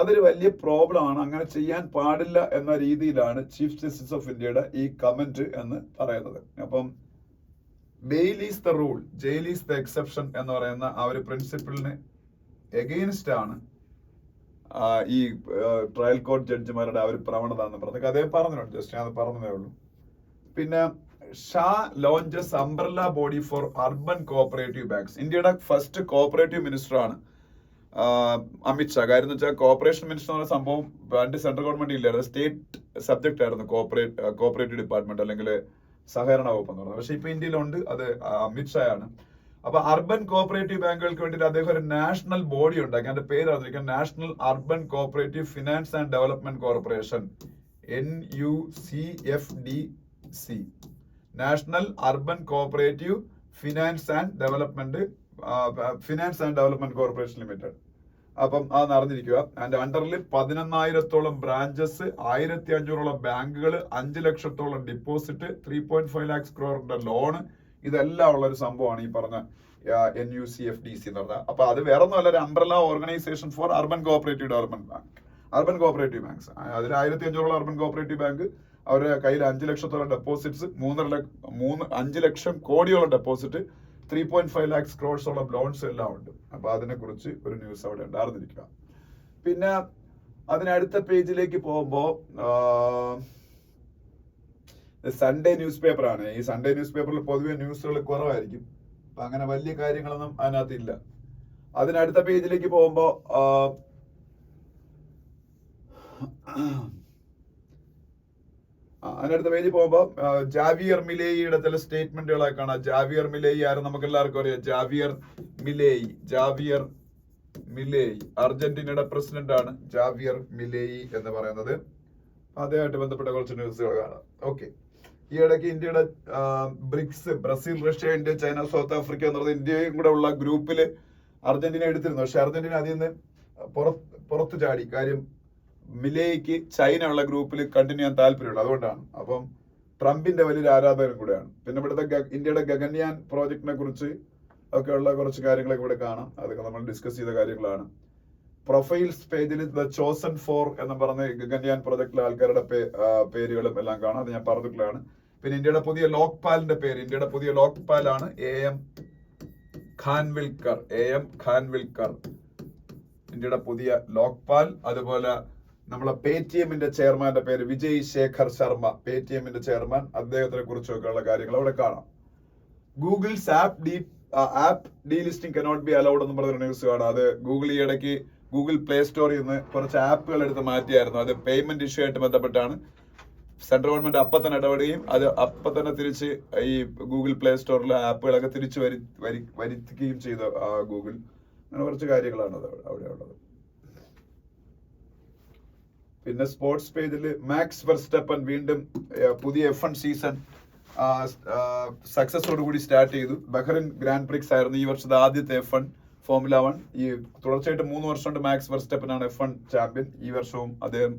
അതൊരു വലിയ പ്രോബ്ലം ആണ്. അങ്ങനെ ചെയ്യാൻ പാടില്ല എന്ന രീതിയിലാണ് ചീഫ് ജസ്റ്റിസ് ഓഫ് ഇന്ത്യയുടെ ഈ കമന്റ് എന്ന് പറയുന്നത്. അപ്പം bail is the rule, jail is the exception എന്ന് പറയുന്ന ആ ഒരു പ്രിൻസിപ്പിളിന് എഗെയിൻസ്റ്റ് ആണ് ഈ ട്രയൽ കോർട്ട് ജഡ്ജിമാരുടെ ആ ഒരു പ്രവണത എന്ന് പറഞ്ഞത് അദ്ദേഹം പറഞ്ഞിട്ടുണ്ട്. ജസ്റ്റ് ഞാൻ അത് പറഞ്ഞതേ ഉള്ളൂ. പിന്നെ Shah launches umbrella body for urban cooperative banks. ഇന്ത്യയുടെ ഫസ്റ്റ് കോഓപ്പറേറ്റീവ് മിനിസ്റ്റർ ആണ് അമിത്ഷാ. കാര്യം എന്ന് വെച്ചാൽ കോർപ്പറേഷൻ മിനിസ്റ്റർ എന്ന സംഭവം പണ്ട് സെൻട്രൽ ഗവൺമെന്റ് ഇല്ലായിരുന്നു, സ്റ്റേറ്റ് സബ്ജക്ട് ആയിരുന്നു കോഓപ്പറേറ്റീവ് ഡിപ്പാർട്ട്മെന്റ് അല്ലെങ്കിൽ സഹകരണ വകുപ്പ് എന്ന് പറയുന്നത്. പക്ഷെ ഇപ്പൊ ഇന്ത്യയിലുണ്ട്, അത് അമിത്ഷാ ആണ്. അപ്പൊ അർബൻ കോഓപ്പറേറ്റീവ് ബാങ്കുകൾക്ക് വേണ്ടിയിട്ട് അദ്ദേഹം ഒരു നാഷണൽ ബോഡി ഉണ്ടാക്കി. അതിന്റെ പേര് അറിഞ്ഞിരിക്കും, national urban cooperative finance and development corporation, NUCFDC, national urban cooperative finance and development corporation limited. അപ്പം അത് അറിഞ്ഞിരിക്കുക. അതിന്റെ അണ്ടറിൽ 11,000-ഓളം ബ്രാഞ്ചസ്, 1,500-ഓളം ബാങ്കുകൾ, 5 ലക്ഷത്തോളം ഡിപ്പോസിറ്റ്, 3.5 lakhs crore ലോണ്, ഇതെല്ലാം ഉള്ള ഒരു സംഭവമാണ് ഈ പറഞ്ഞ NUCFDC എന്ന് പറഞ്ഞാൽ. അപ്പൊ അത് വേറെ ഒന്നുമല്ല, ഒരു umbrella organisation for urban cooperative development bank, urban cooperative banks. അതിൽ 1,500-ഓളം അർബൻ കോഓപ്പറേറ്റീവ് ബാങ്ക്, അവരുടെ കയ്യിൽ 5 ലക്ഷത്തോളം ഡെപ്പോസിറ്റ്സ്, 5 ലക്ഷം കോടിയോളം ഡെപ്പോസിറ്റ്, 3.5 lakhs crore ലോൺസ് എല്ലാം ഉണ്ട്. അപ്പൊ അതിനെ കുറിച്ച് ഒരു ന്യൂസ് അവിടെ ഉണ്ടായിരുന്നിരിക്കുക. പിന്നെ അതിനടുത്ത പേജിലേക്ക് പോകുമ്പോ സൺഡേ ന്യൂസ് പേപ്പർ ആണ്. ഈ സൺഡേ ന്യൂസ് പേപ്പറിൽ പൊതുവെ ന്യൂസുകൾ കുറവായിരിക്കും, അപ്പൊ അങ്ങനെ വലിയ കാര്യങ്ങളൊന്നും അതിനകത്ത് ഇല്ല. അതിനടുത്ത പേജിലേക്ക് പോകുമ്പോ അതിനടുത്ത പേജിൽ പോകുമ്പോ ജാവിയർ മിലേയിയുടെ ചില സ്റ്റേറ്റ്മെന്റുകളൊക്കെ കാണാം. ജാവിയർ മിലേയി ആരും നമുക്ക് എല്ലാവർക്കും അറിയാം. ജാവിയർ മിലേയി അർജന്റീനയുടെ പ്രസിഡന്റ് ആണ് ജാവിയർ മിലേയി എന്ന് പറയുന്നത്. അതുമായിട്ട് ബന്ധപ്പെട്ട കുറച്ച് ന്യൂസുകൾ കാണാം. ഓക്കെ, ഈ ഇടയ്ക്ക് ഇന്ത്യയുടെ BRICS, Brazil, Russia, India, China, South Africa എന്ന് പറയുന്നത് ഇന്ത്യയും കൂടെ ഉള്ള ഗ്രൂപ്പില് അർജന്റീന എടുത്തിരുന്നു. പക്ഷെ അർജന്റീന അതിൽ നിന്ന് പുറത്തു ചാടി. കാര്യം മിലേയ്ക്ക് ചൈന ഉള്ള ഗ്രൂപ്പിൽ കണ്ടിന്യൂ ചെയ്യാൻ താല്പര്യമുള്ളൂ, അതുകൊണ്ടാണ്. അപ്പം ട്രംപിന്റെ വലിയൊരു ആരാധകനും കൂടെയാണ്. പിന്നെ ഇവിടുത്തെ ഇന്ത്യയുടെ ഗഗൻയാൻ പ്രോജക്റ്റിനെ കുറിച്ച് ഒക്കെ ഉള്ള കുറച്ച് കാര്യങ്ങളൊക്കെ ഇവിടെ കാണാം. അതൊക്കെ നമ്മൾ ഡിസ്കസ് ചെയ്ത കാര്യങ്ങളാണ്. പ്രൊഫൈൽസ് പേജിൽ ദ ചോസൺ 4 എന്ന് പറഞ്ഞ ഗഗൻയാൻ പ്രോജക്റ്റിലെ ആൾക്കാരുടെ പേരുകളും എല്ലാം കാണാം. അത് ഞാൻ പറഞ്ഞിട്ടുള്ളതാണ്. പിന്നെ ഇന്ത്യയുടെ പുതിയ ലോക്പാലിന്റെ പേര്, ഇന്ത്യയുടെ പുതിയ ലോക്പാലാണ് AM ഖാൻവിൽക്കർ. ഇന്ത്യയുടെ പുതിയ ലോക്പാൽ. അതുപോലെ നമ്മളെ പേടിഎമ്മിന്റെ ചെയർമാന്റെ പേര് വിജയ് ശേഖർ ശർമ്മ, പേടിഎമ്മിന്റെ ചെയർമാൻ. അദ്ദേഹത്തിനെ കുറിച്ചൊക്കെ ഉള്ള കാര്യങ്ങൾ അവിടെ കാണാം. Google's app delisting cannot be allowed എന്ന് പറഞ്ഞൊരു ന്യൂസ് കാണാം. അത് ഗൂഗിൾ ഈ ഇടയ്ക്ക് ഗൂഗിൾ പ്ലേ സ്റ്റോറിൽ നിന്ന് കുറച്ച് ആപ്പുകൾ എടുത്ത് മാറ്റിയായിരുന്നു. അത് പേയ്മെന്റ് ഇഷ്യൂ ആയിട്ട് ബന്ധപ്പെട്ടാണ്. സെൻട്രൽ ഗവൺമെന്റ് അപ്പം തന്നെ ഇടപെടുകയും അത് അപ്പം തന്നെ തിരിച്ച് ഈ ഗൂഗിൾ പ്ലേ സ്റ്റോറിലെ ആപ്പുകളൊക്കെ തിരിച്ച് വരുത്തുകയും ചെയ്ത ഗൂഗിൾ. അങ്ങനെ കുറച്ച് കാര്യങ്ങളാണ് അവിടെ ഉള്ളത്. പിന്നെ സ്പോർട്സ് പേജിൽ മാക്സ് വെർസ്റ്റപ്പൻ വീണ്ടും പുതിയ F1 സീസൺ സക്സസോടുകൂടി സ്റ്റാർട്ട് ചെയ്തു. ബഹ്റിൻ ഗ്രാൻഡ് പ്രിക്സ് ആയിരുന്നു ഈ വർഷത്തെ ആദ്യത്തെ F1 ഫോർമുല 1. ഈ തുടർച്ചയായിട്ട് 3 വർഷം കൊണ്ട് മാക്സ് വെർസ്റ്റപ്പനാണ് F1 ചാമ്പ്യൻ. ഈ വർഷവും അദ്ദേഹം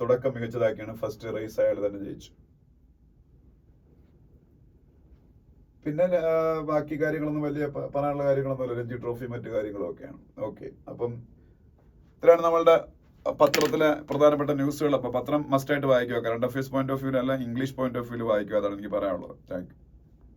തുടക്കം മികച്ചതാക്കിയാണ്. ഫസ്റ്റ് റേസ് അയാൾ തന്നെ ജയിച്ചു. പിന്നെ ബാക്കി കാര്യങ്ങളൊന്നും വലിയ പറയാനുള്ള കാര്യങ്ങളൊന്നുമില്ല. രഞ്ജി ട്രോഫി മറ്റു കാര്യങ്ങളും ഒക്കെയാണ്. ഓക്കെ, അപ്പം ഇത്രയാണ് നമ്മളുടെ പത്രത്തിലെ പ്രധാനപ്പെട്ട ന്യൂസുകൾ. അപ്പൊ പത്രം മസ്റ്റ് ആയിട്ട് വായിക്കുക. Current affairs point of view അല്ല, ഇംഗ്ലീഷ് പോയിന്റ് ഓഫ് വ്യൂ വായിക്കുക. അതാണ് എനിക്ക് പറയാനുള്ളത്. Thank you.